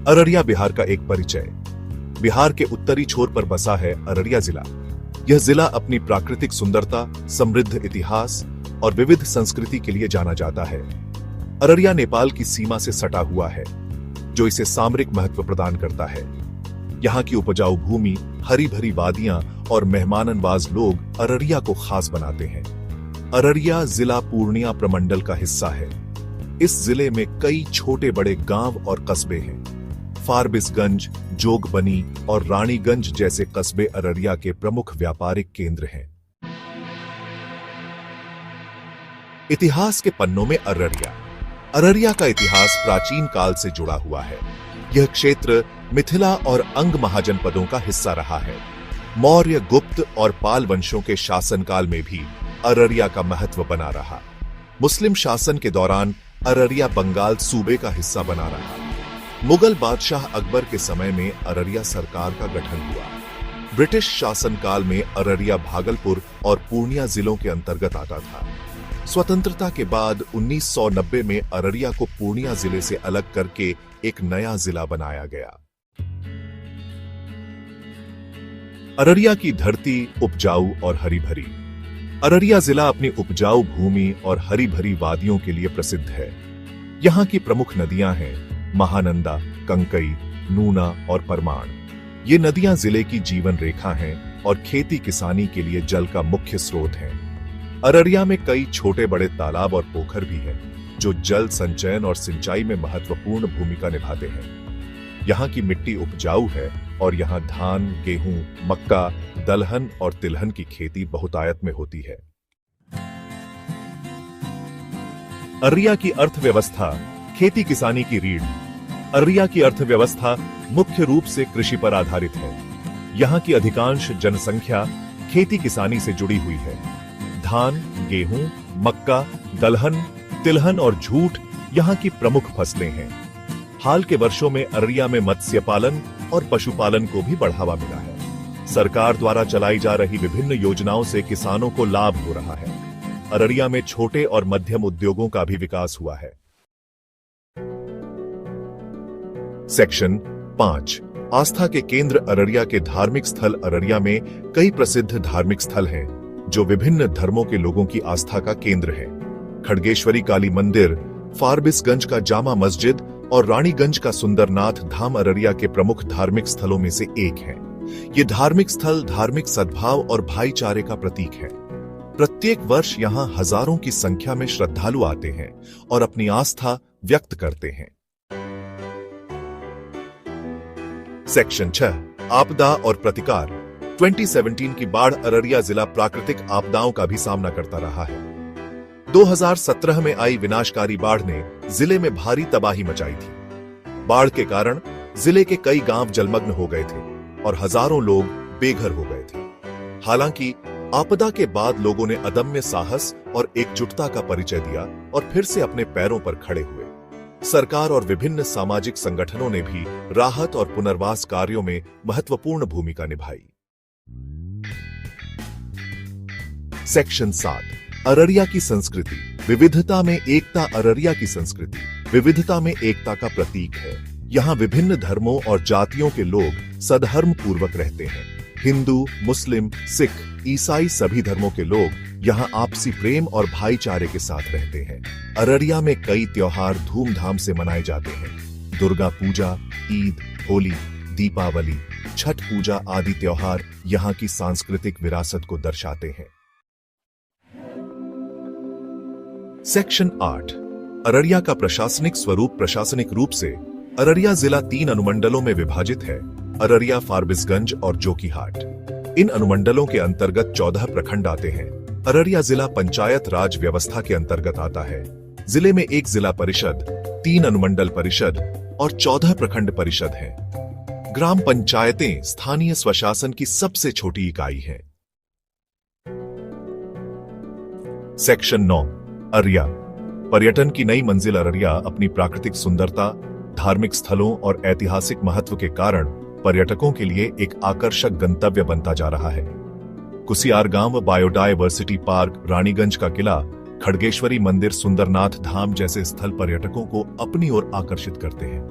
अररिया बिहार का एक परिचय। बिहार के उत्तरी छोर पर बसा है अररिया जिला। यह जिला अपनी प्राकृतिक सुंदरता, समृद्ध इतिहास और विविध संस्कृति के लिए जाना जाता है। अररिया नेपाल की सीमा से सटा हुआ है, जो इसे सामरिक महत्व प्रदान करता है। यहाँ की उपजाऊ भूमि, हरी भरी वादियां और मेहमाननवाज लोग अररिया को खास बनाते हैं। अररिया जिला पूर्णिया प्रमंडल का हिस्सा है। इस जिले में कई छोटे बड़े गांव और कस्बे हैं। फारबिसगंज, जोगबनी और रानीगंज जैसे कस्बे अररिया के प्रमुख व्यापारिक केंद्र हैं। इतिहास के पन्नों में अररिया का इतिहास प्राचीन काल से जुड़ा हुआ है। यह क्षेत्र मिथिला और अंग महाजनपदों का हिस्सा रहा है। मौर्य, गुप्त और पाल वंशों के शासनकाल में भी अररिया का महत्व बना रहा। मुस्लिम शासन के दौरान अररिया बंगाल सूबे का हिस्सा बना रहा। मुगल बादशाह अकबर के समय में अररिया सरकार का गठन हुआ। ब्रिटिश शासनकाल में अररिया भागलपुर और पूर्णिया जिलों के अंतर्गत आता था। स्वतंत्रता के बाद 1990 में अररिया को पूर्णिया जिले से अलग करके एक नया जिला बनाया गया। अररिया की धरती उपजाऊ और हरी भरी। अररिया जिला अपनी उपजाऊ भूमि और हरी भरी वादियों के लिए प्रसिद्ध है। यहाँ की प्रमुख नदियां हैं महानंदा, कंकई, नूना और परमाण। ये नदियां जिले की जीवन रेखा हैं और खेती किसानी के लिए जल का मुख्य स्रोत हैं। अररिया में कई छोटे बड़े तालाब और पोखर भी हैं, जो जल संचयन और सिंचाई में महत्वपूर्ण भूमिका निभाते हैं। यहाँ की मिट्टी उपजाऊ है और यहाँ धान, गेहूं, मक्का, दलहन और तिलहन की खेती बहुतायत में होती है। अररिया की अर्थव्यवस्था खेती किसानी की रीढ़। अररिया की अर्थव्यवस्था मुख्य रूप से कृषि पर आधारित है। यहाँ की अधिकांश जनसंख्या खेती किसानी से जुड़ी हुई है। धान, गेहूं, मक्का, दलहन, तिलहन और जूट यहाँ की प्रमुख फसलें हैं। हाल के वर्षों में अररिया में मत्स्य पालन और पशुपालन को भी बढ़ावा मिला है। सरकार द्वारा चलाई जा रही विभिन्न योजनाओं से किसानों को लाभ हो रहा है। अररिया में छोटे और मध्यम उद्योगों का भी विकास हुआ है। सेक्शन 5। आस्था के केंद्र अररिया के धार्मिक स्थल। अररिया में कई प्रसिद्ध धार्मिक स्थल हैं, जो विभिन्न धर्मों के लोगों की आस्था का केंद्र है। खड़गेश्वरी काली मंदिर, फारबिसगंज का जामा मस्जिद और रानीगंज का सुंदरनाथ धाम अररिया के प्रमुख धार्मिक स्थलों में से एक है। ये धार्मिक स्थल धार्मिक सद्भाव और भाईचारे का प्रतीक है। प्रत्येक वर्ष यहाँ हजारों की संख्या में श्रद्धालु आते हैं और अपनी आस्था व्यक्त करते हैं। सेक्शन 6। आपदा और प्रतिकार। 2017 की बाढ़। अररिया जिला प्राकृतिक आपदाओं का भी सामना करता रहा है। 2017 में आई विनाशकारी बाढ़ ने जिले में भारी तबाही मचाई थी। बाढ़ के कारण जिले के कई गांव जलमग्न हो गए थे और हजारों लोग बेघर हो गए थे। हालांकि आपदा के बाद लोगों ने अदम्य साहस और एकजुटता का परिचय दिया और फिर से अपने पैरों पर खड़े हुए। सरकार और विभिन्न सामाजिक संगठनों ने भी राहत और पुनर्वास कार्यों में महत्वपूर्ण भूमिका निभाई। सेक्शन 7। अररिया की संस्कृति। विविधता में एकता। अररिया की संस्कृति विविधता में एकता का प्रतीक है। यहाँ विभिन्न धर्मों और जातियों के लोग सधर्म पूर्वक रहते हैं। हिंदू, मुस्लिम, सिख, ईसाई सभी धर्मों के लोग यहाँ आपसी प्रेम और भाईचारे के साथ रहते हैं। अररिया में कई त्योहार धूमधाम से मनाए जाते हैं। दुर्गा पूजा, ईद, होली, दीपावली, छठ पूजा आदि त्योहार यहाँ की सांस्कृतिक विरासत को दर्शाते हैं। सेक्शन 8। अररिया का प्रशासनिक स्वरूप। प्रशासनिक रूप से अररिया जिला 3 अनुमंडलों में विभाजित है: अररिया, फारबिसगंज और जोकीहाट। इन अनुमंडलों के अंतर्गत 14 प्रखंड आते हैं। अररिया जिला पंचायत राज व्यवस्था के अंतर्गत आता है। जिले में 1 जिला परिषद, 3 अनुमंडल परिषद और 14 प्रखंड परिषद हैं। ग्राम पंचायतें स्थानीय स्वशासन की सबसे छोटी इकाई हैं। सेक्शन 9। अररिया पर्यटन की नई मंजिल। अररिया अपनी प्राकृतिक सुंदरता, धार्मिक स्थलों और ऐतिहासिक महत्व के कारण पर्यटकों के लिए एक आकर्षक गंतव्य बनता जा रहा है। कुसियार गांव, बायोडायवर्सिटी पार्क, रानीगंज का किला, खड़गेश्वरी मंदिर, सुंदरनाथ धाम जैसे स्थल पर्यटकों को अपनी ओर आकर्षित करते हैं।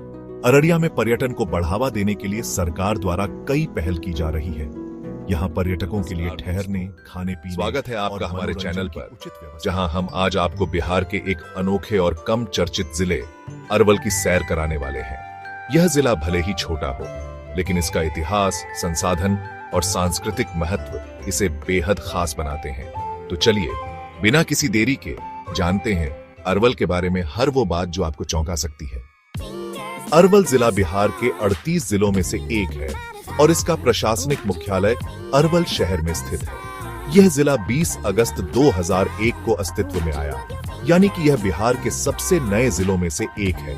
अररिया में पर्यटन को बढ़ावा देने के लिए सरकार द्वारा कई पहल की जा रही है। यहाँ पर्यटकों के लिए ठहरने, खाने पीने। स्वागत है आपका हमारे चैनल पर, जहां हम आज आपको बिहार के एक अनोखे और कम चर्चित जिले अरवल की सैर कराने वाले हैं। यह जिला भले ही छोटा हो, लेकिन इसका इतिहास, संसाधन और सांस्कृतिक महत्व इसे बेहद खास बनाते हैं। तो चलिए बिना किसी देरी के जानते हैं अरवल के बारे में हर वो बात जो आपको चौंका सकती है। अरवल जिला बिहार के 38 जिलों में से एक है और इसका प्रशासनिक मुख्यालय अरवल शहर में स्थित है। यह जिला 20 अगस्त 2001 को अस्तित्व में आया, यानी कि यह बिहार के सबसे नए जिलों में से एक है।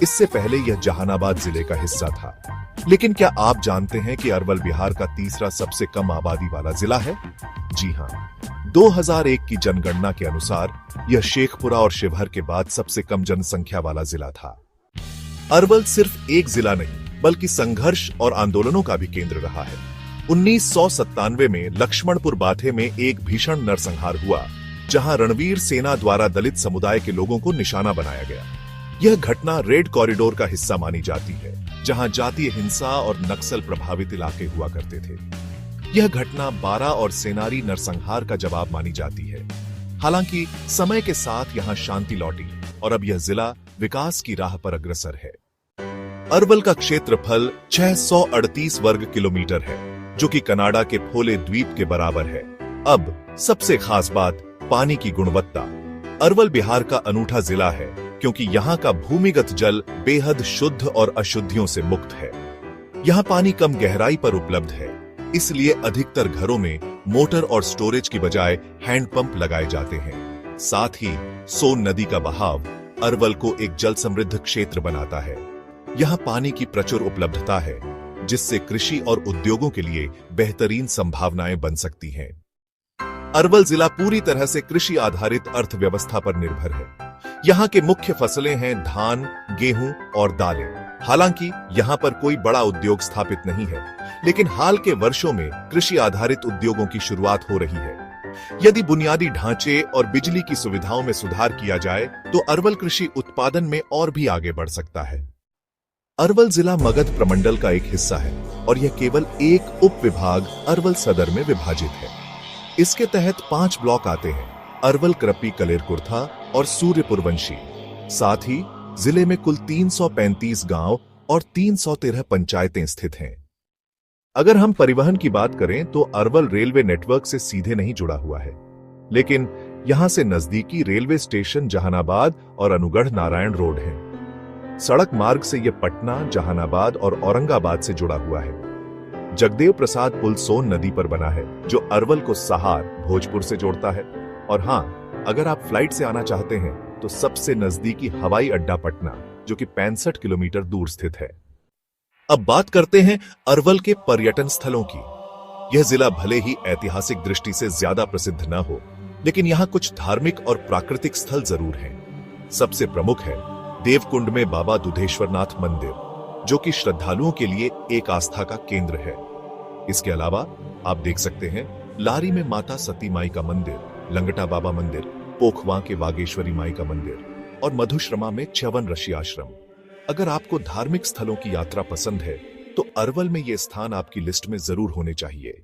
इससे पहले यह जहानाबाद जिले का हिस्सा था। लेकिन क्या आप जानते हैं कि अरवल बिहार का तीसरा सबसे कम आबादी वाला जिला है? जी हाँ, 2001 की जनगणना के अनुसार यह शेखपुरा और शिवहर के बाद सबसे कम जनसंख्या वाला जिला था। अरवल सिर्फ एक जिला नहीं, बल्कि संघर्ष और आंदोलनों का भी केंद्र रहा है। 1997 में लक्ष्मणपुर बाथे में एक भीषण नरसंहार हुआ, जहां रणवीर सेना द्वारा दलित समुदाय के लोगों को निशाना बनाया गया। यह घटना रेड कॉरिडोर का हिस्सा मानी जाती है, जहां जातीय हिंसा और नक्सल प्रभावित इलाके हुआ करते थे। यह घटना 12 और सेनारी नरसंहार का जवाब मानी जाती है। हालांकि समय के साथ यहां शांति लौटी और अब यह जिला विकास की राह पर अग्रसर है। अरवल का क्षेत्रफल 638 वर्ग किलोमीटर है, जो कि कनाडा के फोले द्वीप के बराबर है। अब सबसे खास बात, पानी की गुणवत्ता। अरवल बिहार का अनूठा जिला है क्योंकि यहाँ का भूमिगत जल बेहद शुद्ध और अशुद्धियों से मुक्त है। यहाँ पानी कम गहराई पर उपलब्ध है, इसलिए अधिकतर घरों में मोटर और स्टोरेज की बजाय हैंडपंप लगाए जाते हैं। साथ ही सोन नदी का बहाव अरवल को एक जल समृद्ध क्षेत्र बनाता है। यहाँ पानी की प्रचुर उपलब्धता है, जिससे कृषि और उद्योगों के लिए बेहतरीन संभावनाएं बन सकती हैं। अरवल जिला पूरी तरह से कृषि आधारित अर्थव्यवस्था पर निर्भर है। यहाँ के मुख्य फसलें हैं धान, गेहूं और दालें। हालांकि यहाँ पर कोई बड़ा उद्योग स्थापित नहीं है, लेकिन हाल के वर्षों में कृषि आधारित उद्योगों की शुरुआत हो रही है। यदि बुनियादी ढांचे और बिजली की सुविधाओं में सुधार किया जाए तो अरवल कृषि उत्पादन में और भी आगे बढ़ सकता है। अरवल जिला मगध प्रमंडल का एक हिस्सा है और यह केवल एक उप विभाग अरवल सदर में विभाजित है। इसके तहत 5 ब्लॉक आते हैं: अरवल, कृपी, कलेरकुर्था और सूर्यपुरवंशी। साथ ही जिले में कुल 335 गांव और 313 पंचायतें स्थित हैं। अगर हम परिवहन की बात करें तो अरवल रेलवे नेटवर्क से सीधे नहीं जुड़ा हुआ है, लेकिन यहां से नजदीकी रेलवे स्टेशन जहानाबाद और अनुगढ़ नारायण रोड है। सड़क मार्ग से यह पटना, जहानाबाद और औरंगाबाद से जुड़ा हुआ है। जगदेव प्रसाद पुल सोन नदी पर बना है, जो अरवल को सहार, भोजपुर से जोड़ता है। और हाँ, अगर आप फ्लाइट से आना चाहते हैं तो सबसे नजदीकी हवाई अड्डा पटना, जो कि 65 किलोमीटर दूर स्थित है। अब बात करते हैं अरवल के पर्यटन स्थलों की। यह जिला भले ही ऐतिहासिक दृष्टि से ज्यादा प्रसिद्ध न हो, लेकिन यहाँ कुछ धार्मिक और प्राकृतिक स्थल जरूर हैं। सबसे प्रमुख है देवकुंड में बाबा दुधेश्वरनाथ मंदिर, जो कि श्रद्धालुओं के लिए एक आस्था का केंद्र है। इसके अलावा आप देख सकते हैं लारी में माता सती माई का मंदिर, लंगटा बाबा मंदिर, पोखवा के वागेश्वरी माई का मंदिर और मधुश्रमा में च्यवन ऋषि आश्रम। अगर आपको धार्मिक स्थलों की यात्रा पसंद है तो अरवल में ये स्थान आपकी लिस्ट में जरूर होने चाहिए।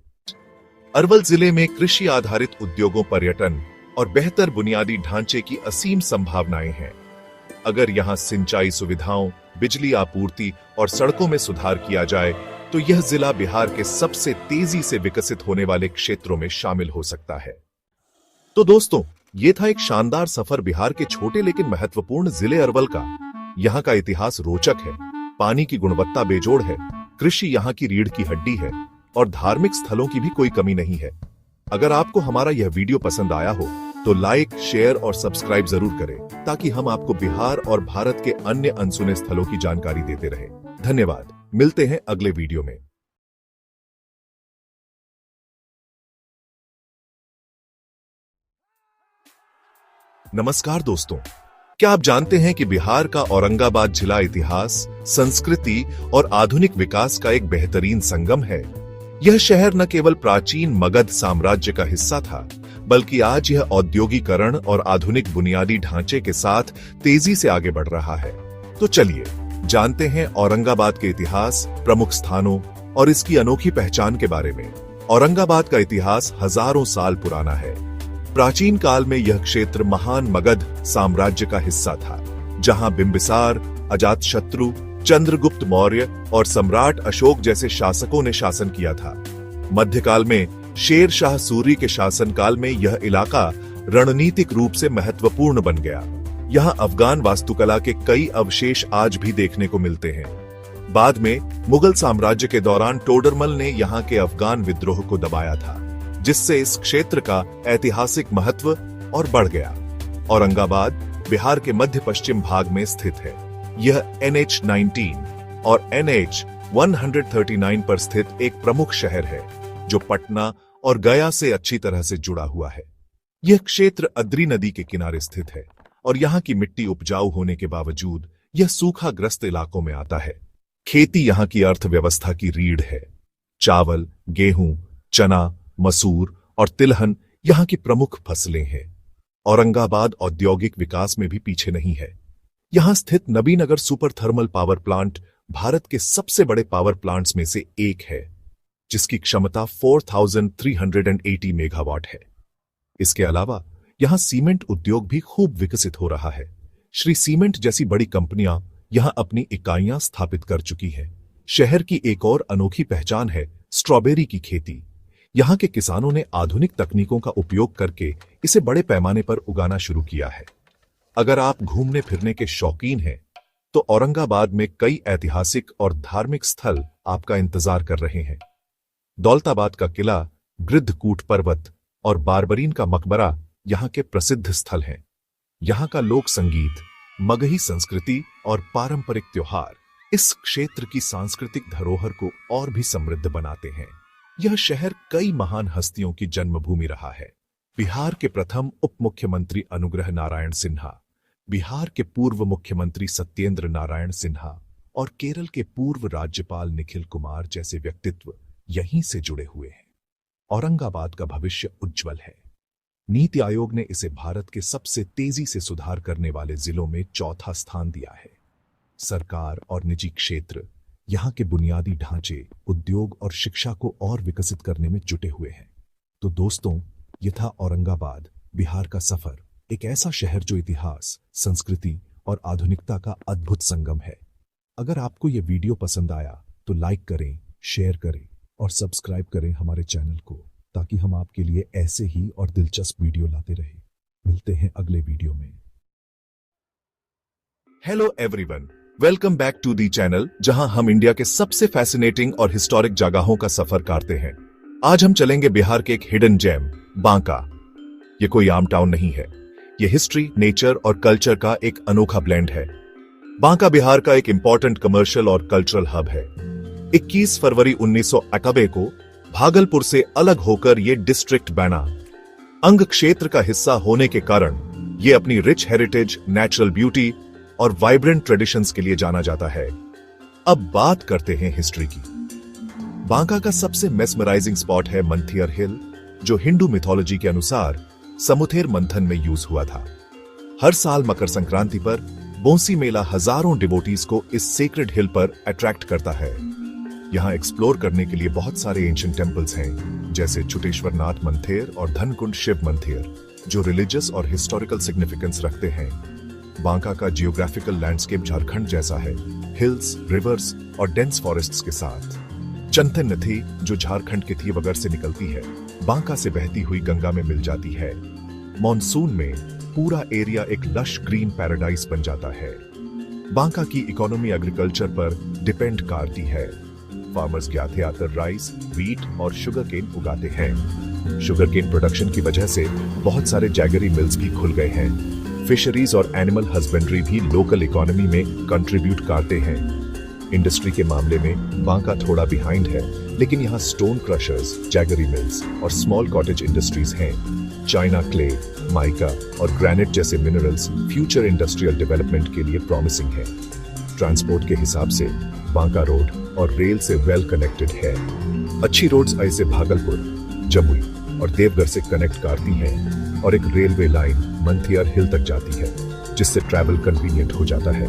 अरवल जिले में कृषि आधारित उद्योगों, पर्यटन और बेहतर बुनियादी ढांचे की असीम संभावनाएं हैं। अगर यहाँ सिंचाई सुविधाओं, बिजली आपूर्ति और सड़कों में सुधार किया जाए तो यह जिला बिहार के सबसे तेजी से विकसित होने वाले क्षेत्रों में शामिल हो सकता है। तो दोस्तों, ये था एक शानदार सफर बिहार के छोटे लेकिन महत्वपूर्ण जिले अरवल का। यहाँ का इतिहास रोचक है, पानी की गुणवत्ता बेजोड़ है, कृषि यहाँ की रीढ़ की हड्डी है और धार्मिक स्थलों की भी कोई कमी नहीं है। अगर आपको हमारा यह वीडियो पसंद आया हो तो लाइक, शेयर और सब्सक्राइब जरूर करें, ताकि हम आपको बिहार और भारत के अन्य अनसुने स्थलों की जानकारी देते रहें। धन्यवाद। मिलते हैं अगले वीडियो में। नमस्कार दोस्तों, क्या आप जानते हैं कि बिहार का औरंगाबाद जिला इतिहास, संस्कृति और आधुनिक विकास का एक बेहतरीन संगम है। यह शहर न केवल प्राचीन मगध साम्राज्य का हिस्सा था, बल्कि आज यह औद्योगिकरण और आधुनिक बुनियादी ढांचे के साथ तेजी से आगे बढ़ रहा है। तो चलिए जानते हैं औरंगाबाद के इतिहास, प्रमुख स्थानों और इसकी अनोखी पहचान के बारे में। औरंगाबाद का इतिहास हजारों साल पुराना है। प्राचीन काल में यह क्षेत्र महान मगध साम्राज्य का हिस्सा था, जहां बिंबिसार, अजातशत्रु, चंद्रगुप्त मौर्य और सम्राट अशोक जैसे शासकों ने शासन किया था। मध्यकाल में शेर शाह सूरी के शासनकाल में यह इलाका रणनीतिक रूप से महत्वपूर्ण बन गया। यहाँ अफगान वास्तुकला के कई अवशेष आज भी देखने को मिलते हैं। बाद में मुगल साम्राज्य के दौरान टोडरमल ने यहाँ के अफगान विद्रोह को दबाया था, जिससे इस क्षेत्र का ऐतिहासिक महत्व और बढ़ गया। औरंगाबाद बिहार के मध्य पश्चिम भाग में स्थित है। यह NH-19 और NH-139 पर स्थित एक प्रमुख शहर है, जो पटना और गया से अच्छी तरह से जुड़ा हुआ है। यह क्षेत्र अद्री नदी के किनारे स्थित है और यहाँ की मिट्टी उपजाऊ होने के बावजूद यह सूखाग्रस्त इलाकों में आता है। खेती यहाँ की अर्थव्यवस्था की रीढ़ है। चावल, गेहूं, चना, मसूर और तिलहन यहाँ की प्रमुख फसलें हैं। औरंगाबाद औद्योगिक विकास में भी पीछे नहीं है। यहाँ स्थित Nabinagar super thermal power plant Bharat के सबसे बड़े पावर प्लांट्स में से एक है, जिसकी क्षमता 4380 मेगावाट है। इसके अलावा यहाँ सीमेंट उद्योग भी खूब विकसित हो रहा है। श्री सीमेंट जैसी बड़ी कंपनियां यहाँ अपनी इकाइयां स्थापित कर चुकी हैं। शहर की एक और अनोखी पहचान है स्ट्रॉबेरी की खेती। यहाँ के किसानों ने आधुनिक तकनीकों का उपयोग करके इसे बड़े पैमाने पर उगाना शुरू किया है। अगर आप घूमने फिरने के शौकीन हैं, तो औरंगाबाद में कई ऐतिहासिक और धार्मिक स्थल आपका इंतजार कर रहे हैं। दौलताबाद का किला, गृद्धकूट पर्वत और बारबरीन का मकबरा यहाँ के प्रसिद्ध स्थल हैं। यहाँ का लोक संगीत, मगही संस्कृति और पारंपरिक त्योहार इस क्षेत्र की सांस्कृतिक धरोहर को और भी समृद्ध बनाते हैं। यह शहर कई महान हस्तियों की जन्मभूमि रहा है। बिहार के प्रथम उप मुख्यमंत्री अनुग्रह नारायण सिन्हा, बिहार के पूर्व मुख्यमंत्री सत्येंद्र नारायण सिन्हा और केरल के पूर्व राज्यपाल निखिल कुमार जैसे व्यक्तित्व यहीं से जुड़े हुए हैं। औरंगाबाद का भविष्य उज्जवल है। नीति आयोग ने इसे भारत के सबसे तेजी से सुधार करने वाले जिलों में चौथा स्थान दिया है। सरकार और निजी क्षेत्र यहाँ के बुनियादी ढांचे, उद्योग और शिक्षा को और विकसित करने में जुटे हुए हैं। तो दोस्तों, यह था औरंगाबाद, बिहार का सफर। एक ऐसा शहर जो इतिहास, संस्कृति और आधुनिकता का अद्भुत संगम है। अगर आपको यह वीडियो पसंद आया तो लाइक करें, शेयर करें और सब्सक्राइब करें हमारे चैनल को, ताकि हम आपके लिए ऐसे ही और दिलचस्प वीडियो लाते रहें। मिलते हैं अगले वीडियो में। Hello everyone, welcome back to the channel, जहां हम इंडिया के सबसे फैसिनेटिंग और हिस्टोरिक जगहों का सफर करते हैं। आज हम चलेंगे बिहार के एक हिडन जेम, बांका। ये कोई आम टाउन नहीं है। ये हिस्ट्री, नेचर और कल्चर का एक अनोखा ब्लेंड है। बांका बिहार का एक इंपॉर्टेंट कमर्शियल और कल्चरल हब है। 21 फरवरी 1991 को भागलपुर से अलग होकर ये डिस्ट्रिक्ट बना। अंग क्षेत्र का हिस्सा होने के कारण ये अपनी रिच हेरिटेज, नेचुरल ब्यूटी और वाइब्रेंट ट्रेडिशंस के लिए जाना जाता है। अब बात करते हैं हिस्ट्री की। बांका का सबसे मेस्मराइजिंग स्पॉट है मंथियर हिल, जो हिंदू मिथोलॉजी के अनुसार समुथेर मंथन में यूज हुआ था। हर साल मकर संक्रांति पर बोंसी मेला हजारों डिवोटीज को इस सेक्रेड हिल पर अट्रैक्ट करता है। यहाँ एक्सप्लोर करने के लिए बहुत सारे एंशिएंट टेम्पल्स हैं, जैसे छुटेश्वर नाथ मंदिर और धनकुंड शिव मंदिर, जो रिलीजियस और हिस्टोरिकल सिग्निफिकेंस रखते हैं। बांका का जियोग्राफिकल लैंडस्केप झारखंड जैसा है, हिल्स, रिवर्स और डेंस फॉरेस्ट्स के साथ। चंतन नदी, जो झारखंड के थीवगर से निकलती है, बांका से बहती हुई गंगा में मिल जाती है। मॉनसून में पूरा एरिया एक लश ग्रीन पैराडाइज बन जाता है। बांका की इकोनॉमी एग्रीकल्चर पर डिपेंड करती है। फार्मर्स ज्यादातर राइस, व्हीट और शुगर केन उगाते हैं। शुगर केन प्रोडक्शन की वजह से बहुत सारे जैगरी मिल्स भी खुल गए हैं। फिशरीज और एनिमल हस्बेंड्री भी लोकल इकोनॉमी में कंट्रीब्यूट करते हैं। इंडस्ट्री के मामले में बांका थोड़ा बिहाइंड है, लेकिन यहाँ स्टोन क्रशर्स, जैगरी मिल्स और स्मॉल कॉटेज इंडस्ट्रीज हैं। चाइना क्ले, माइका और ग्रेनाइट जैसे मिनरल्स फ्यूचर इंडस्ट्रियल डेवलपमेंट के लिए प्रॉमिसिंग है। ट्रांसपोर्ट के हिसाब से बांका रोड और रेल से वेल कनेक्टेड है। अच्छी रोड्स ऐसे भागलपुर, जमुई और देवघर से कनेक्ट करती हैं और एक रेलवे लाइन मंथियर हिल तक जाती है, जिससे ट्रैवल कन्वीनियंट हो जाता है।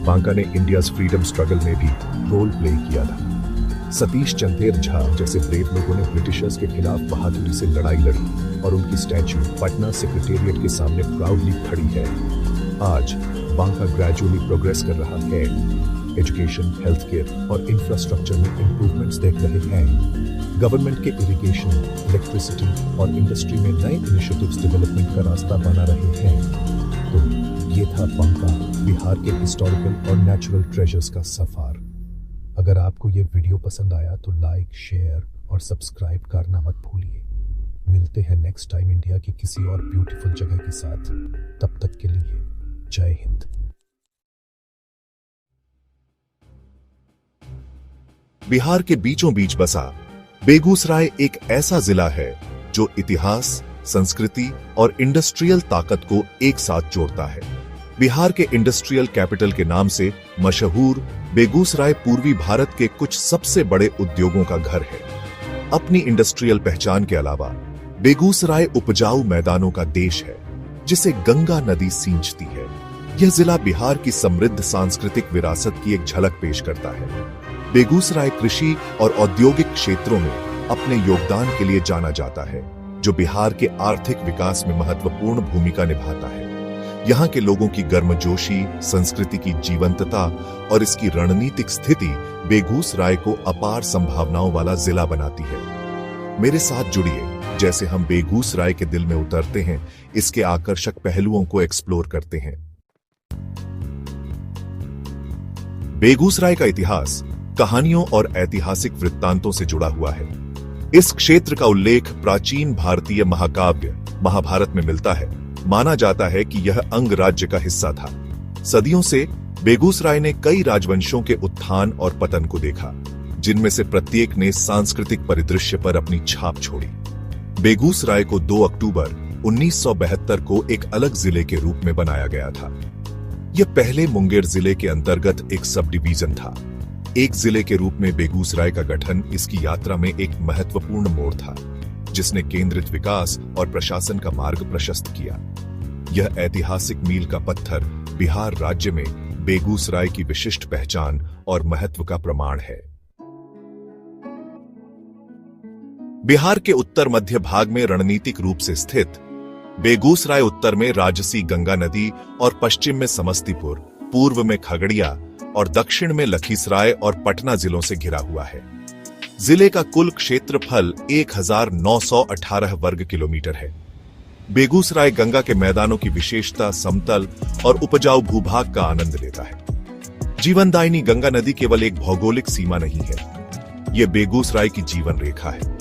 बांका ने इंडियाज फ्रीडम स्ट्रगल में भी रोल प्ले किया था। सतीश चंदेर झा जैसे ब्रेव लोगों ने ब्रिटिशर्स के खिलाफ बहादुरी से लड़ाई लड़ी और उनकी स्टैच्यू पटना सेक्रेटेरिएट के सामने प्राउडली खड़ी है। आज बांका ग्रेजुअली प्रोग्रेस कर रहा है। एजुकेशन, हेल्थ केयर और इंफ्रास्ट्रक्चर में इंप्रूवमेंट्स देख रहे हैं। गवर्नमेंट के इरिगेशन, इलेक्ट्रिसिटी और इंडस्ट्री में नए इनिशिएटिव्स डेवलपमेंट का रास्ता बना रहे हैं। तो ये था बांका, बिहार के हिस्टोरिकल और नेचुरल ट्रेजर्स का सफर। अगर आपको ये वीडियो पसंद आया तो लाइक, शेयर और सब्सक्राइब करना मत भूलिए। मिलते हैं नेक्स्ट टाइम इंडिया की किसी और ब्यूटीफुल जगह के साथ। तब तक के लिए जय हिंद। बिहार के बीचों बीच बसा बेगूसराय एक ऐसा जिला है जो इतिहास, संस्कृति और इंडस्ट्रियल ताकत को एक साथ जोड़ता है। बिहार के इंडस्ट्रियल कैपिटल के नाम से मशहूर बेगूसराय पूर्वी भारत के कुछ सबसे बड़े उद्योगों का घर है। अपनी इंडस्ट्रियल पहचान के अलावा बेगूसराय उपजाऊ मैदानों का देश है जिसे गंगा नदी सींचती है। यह जिला बिहार की समृद्ध सांस्कृतिक विरासत की एक झलक पेश करता है। बेगूसराय कृषि और औद्योगिक क्षेत्रों में अपने योगदान के लिए जाना जाता है, जो बिहार के आर्थिक विकास में महत्वपूर्ण भूमिका निभाता है। यहाँ के लोगों की गर्मजोशी, संस्कृति की जीवंतता और इसकी रणनीतिक स्थिति बेगूसराय को अपार संभावनाओं वाला जिला बनाती है। मेरे साथ जुड़िए जैसे हम बेगूसराय के दिल में उतरते हैं, इसके आकर्षक पहलुओं को एक्सप्लोर करते हैं। बेगूसराय का इतिहास कहानियों और ऐतिहासिक वृत्तांतों से जुड़ा हुआ है। इस क्षेत्र का उल्लेख प्राचीन भारतीय महाकाव्य महाभारत में मिलता है। माना जाता है कि यह अंग राज्य का हिस्सा था। सदियों से बेगूसराय ने कई राजवंशों के उत्थान और पतन को देखा, जिनमें से प्रत्येक ने सांस्कृतिक परिदृश्य पर अपनी छाप छोड़ी। बेगूसराय को 2 अक्टूबर 1972 को एक अलग जिले के रूप में बनाया गया था। यह पहले मुंगेर जिले के अंतर्गत एक सब डिवीजन था। एक जिले के रूप में बेगूसराय का गठन इसकी यात्रा में एक महत्वपूर्ण मोड़ था, जिसने केंद्रित विकास और प्रशासन का मार्ग प्रशस्त किया। यह ऐतिहासिक मील का पत्थर बिहार राज्य में बेगूसराय की विशिष्ट पहचान और महत्व का प्रमाण है। बिहार के उत्तर मध्य भाग में रणनीतिक रूप से स्थित बेगूसराय उत्तर में राजसी गंगा नदी और पश्चिम में समस्तीपुर, पूर्व में खगड़िया और दक्षिण में लखीसराय और पटना जिलों से घिरा हुआ है। जिले का कुल क्षेत्रफल 1918 वर्ग किलोमीटर है। बेगूसराय गंगा के मैदानों की विशेषता, समतल और उपजाऊ भूभाग का आनंद लेता है। जीवनदायिनी गंगा नदी केवल एक भौगोलिक सीमा नहीं है, यह बेगूसराय की जीवन रेखा है।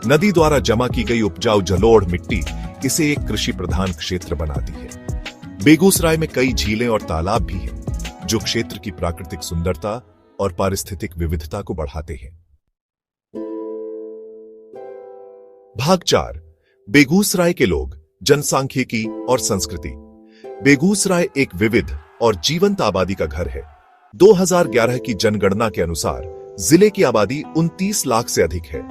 नदी द्वारा जमा की गई उपजाऊ जलोढ़ मिट्टी इसे एक कृषि प्रधान क्षेत्र बनाती है। बेगूसराय में कई झीलें और तालाब भी हैं, जो क्षेत्र की प्राकृतिक सुंदरता और पारिस्थितिक विविधता को बढ़ाते हैं। भाग 4, बेगूसराय के लोग, जनसांख्यिकी और संस्कृति। बेगूसराय एक विविध और जीवंत आबादी का घर है। 2011 की जनगणना के अनुसार जिले की आबादी 29 लाख से अधिक है।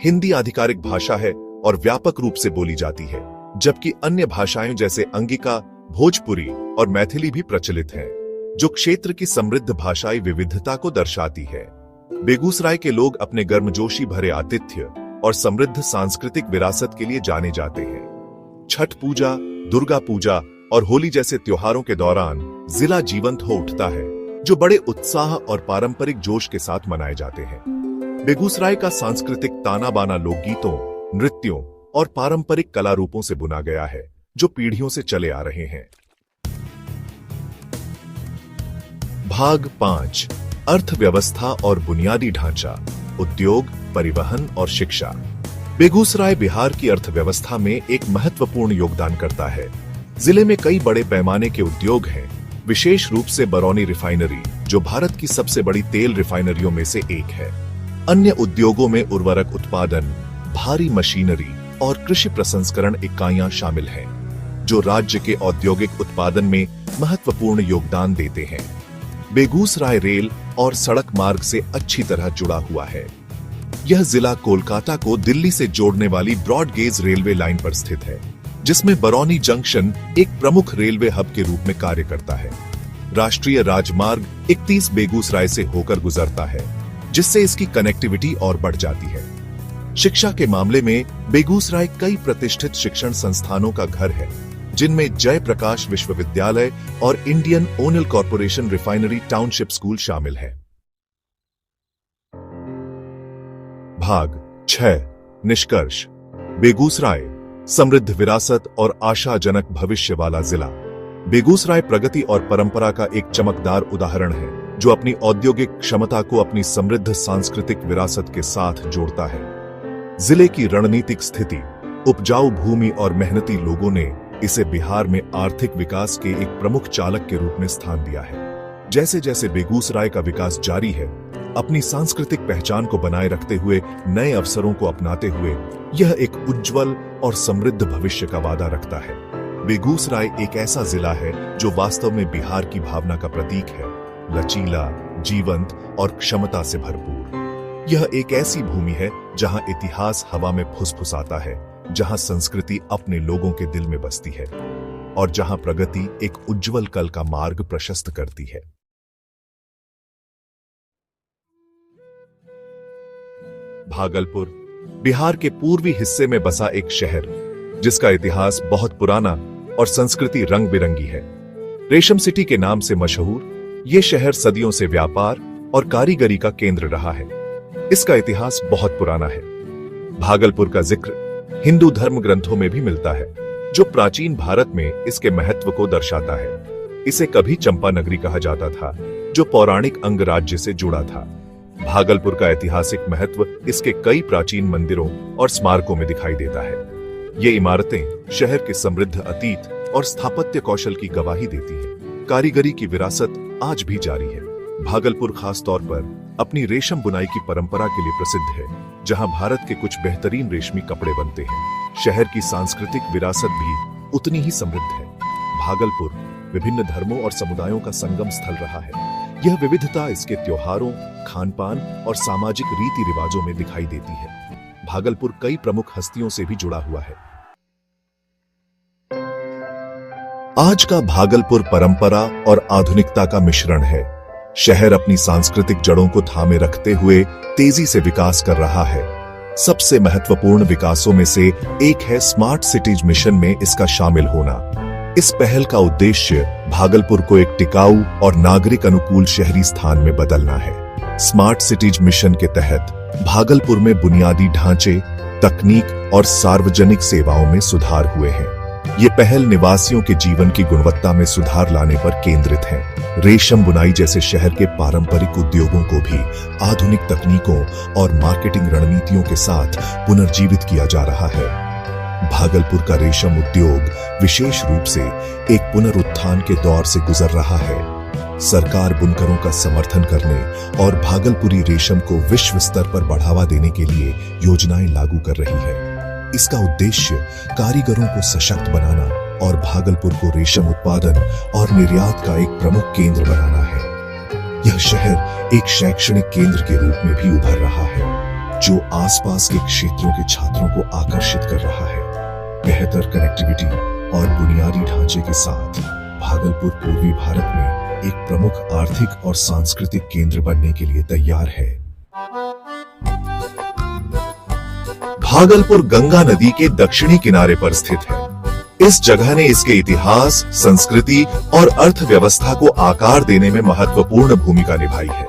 हिंदी आधिकारिक भाषा है और व्यापक रूप से बोली जाती है, जबकि अन्य भाषाएं जैसे अंगिका, भोजपुरी और मैथिली भी प्रचलित हैं, जो क्षेत्र की समृद्ध भाषाई विविधता को दर्शाती है। बेगूसराय के लोग अपने गर्मजोशी भरे आतिथ्य और समृद्ध सांस्कृतिक विरासत के लिए जाने जाते हैं। छठ पूजा, दुर्गा पूजा और होली जैसे त्योहारों के दौरान जिला जीवंत हो उठता है, जो बड़े उत्साह और पारंपरिक जोश के साथ मनाए जाते हैं। बेगूसराय का सांस्कृतिक ताना बाना लोकगीतों, नृत्यों और पारंपरिक कला रूपों से बुना गया है, जो पीढ़ियों से चले आ रहे हैं। भाग 5, अर्थव्यवस्था और बुनियादी ढांचा, उद्योग, परिवहन और शिक्षा। बेगूसराय बिहार की अर्थव्यवस्था में एक महत्वपूर्ण योगदान करता है। जिले में कई बड़े पैमाने के उद्योग हैं, विशेष रूप से बरौनी रिफाइनरी, जो भारत की सबसे बड़ी तेल रिफाइनरियों में से एक है। अन्य उद्योगों में उर्वरक उत्पादन, भारी मशीनरी और कृषि प्रसंस्करण इकाइयां शामिल हैं, जो राज्य के औद्योगिक उत्पादन में महत्वपूर्ण योगदान देते हैं। बेगूसराय रेल और सड़क मार्ग से अच्छी तरह जुड़ा हुआ है। यह जिला कोलकाता को दिल्ली से जोड़ने वाली ब्रॉड गेज रेलवे लाइन पर स्थित है, जिसमें बरौनी जंक्शन एक प्रमुख रेलवे हब के रूप में कार्य करता है। राष्ट्रीय राजमार्ग 31 बेगूसराय से होकर गुजरता है, जिससे इसकी कनेक्टिविटी और बढ़ जाती है। शिक्षा के मामले में बेगूसराय कई प्रतिष्ठित शिक्षण संस्थानों का घर है, जिनमें जयप्रकाश विश्वविद्यालय और Indian O'Neill corporation refinery township school शामिल है। भाग 6 निष्कर्ष। बेगूसराय समृद्ध विरासत और आशाजनक भविष्य वाला जिला। बेगूसराय प्रगति और परंपरा का एक चमकदार उदाहरण है, जो अपनी औद्योगिक क्षमता को अपनी समृद्ध सांस्कृतिक विरासत के साथ जोड़ता है। जिले की रणनीतिक स्थिति, उपजाऊ भूमि और मेहनती लोगों ने इसे बिहार में आर्थिक विकास के एक प्रमुख चालक के रूप में स्थान दिया है। जैसे जैसे बेगूसराय का विकास जारी है, अपनी सांस्कृतिक पहचान को बनाए रखते हुए नए अवसरों को अपनाते हुए यह एक उज्जवल और समृद्ध भविष्य का वादा रखता है। बेगूसराय एक ऐसा जिला है जो वास्तव में बिहार की भावना का प्रतीक है, लचीला, जीवंत और क्षमता से भरपूर। यह एक ऐसी भूमि है जहां इतिहास हवा में फुसफुसाता है, जहां संस्कृति अपने लोगों के दिल में बसती है और जहां प्रगति एक उज्जवल कल का मार्ग प्रशस्त करती है। भागलपुर बिहार के पूर्वी हिस्से में बसा एक शहर, जिसका इतिहास बहुत पुराना और संस्कृति रंग बिरंगी है। रेशम सिटी के नाम से मशहूर ये शहर सदियों से व्यापार और कारीगरी का केंद्र रहा है। इसका इतिहास बहुत पुराना है। भागलपुर का जिक्र हिंदू धर्म ग्रंथों में भी मिलता है, जो प्राचीन भारत में इसके महत्व को दर्शाता है। इसे कभी चंपा नगरी कहा जाता था, जो पौराणिक अंगराज्य से जुड़ा था। भागलपुर का ऐतिहासिक महत्व इसके कई प्राचीन मंदिरों और स्मारकों में दिखाई देता है। ये इमारतें शहर के समृद्ध अतीत और स्थापत्य कौशल की गवाही देती हैं। कारीगरी की विरासत आज भी जारी है। भागलपुर खास तौर पर अपनी रेशम बुनाई की परंपरा के लिए प्रसिद्ध है, जहां भारत के कुछ बेहतरीन रेशमी कपड़े बनते हैं। शहर की सांस्कृतिक विरासत भी उतनी ही समृद्ध है। भागलपुर विभिन्न धर्मों और समुदायों का संगम स्थल रहा है। यह विविधता इसके त्योहारों, खानपान और सामाजिक रीति रिवाजों में दिखाई देती है। भागलपुर कई प्रमुख हस्तियों से भी जुड़ा हुआ है। आज का भागलपुर परंपरा और आधुनिकता का मिश्रण है। शहर अपनी सांस्कृतिक जड़ों को थामे रखते हुए तेजी से विकास कर रहा है। सबसे महत्वपूर्ण विकासों में से एक है स्मार्ट सिटीज मिशन में इसका शामिल होना। इस पहल का उद्देश्य भागलपुर को एक टिकाऊ और नागरिक अनुकूल शहरी स्थान में बदलना है। स्मार्ट सिटीज मिशन के तहत भागलपुर में बुनियादी ढांचे, तकनीक और सार्वजनिक सेवाओं में सुधार हुए हैं। ये पहल निवासियों के जीवन की गुणवत्ता में सुधार लाने पर केंद्रित है। रेशम बुनाई जैसे शहर के पारंपरिक उद्योगों को भी आधुनिक तकनीकों और मार्केटिंग रणनीतियों के साथ पुनर्जीवित किया जा रहा है। भागलपुर का रेशम उद्योग विशेष रूप से एक पुनरुत्थान के दौर से गुजर रहा है। सरकार बुनकरों का समर्थन करने और भागलपुरी रेशम को विश्व स्तर पर बढ़ावा देने के लिए योजनाएं लागू कर रही है। इसका उद्देश्य कारीगरों को सशक्त बनाना और भागलपुर को रेशम उत्पादन और निर्यात का एक प्रमुख केंद्र बनाना है। यह शहर एक शैक्षणिक केंद्र के रूप में भी उभर रहा है, जो आसपास के क्षेत्रों के छात्रों को आकर्षित कर रहा है। बेहतर कनेक्टिविटी और बुनियादी ढांचे के साथ भागलपुर पूर्वी भारत में एक प्रमुख आर्थिक और सांस्कृतिक केंद्र बनने के लिए तैयार है। भागलपुर गंगा नदी के दक्षिणी किनारे पर स्थित है। इस जगह ने इसके इतिहास, संस्कृति और अर्थव्यवस्था को आकार देने में महत्वपूर्ण भूमिका निभाई है।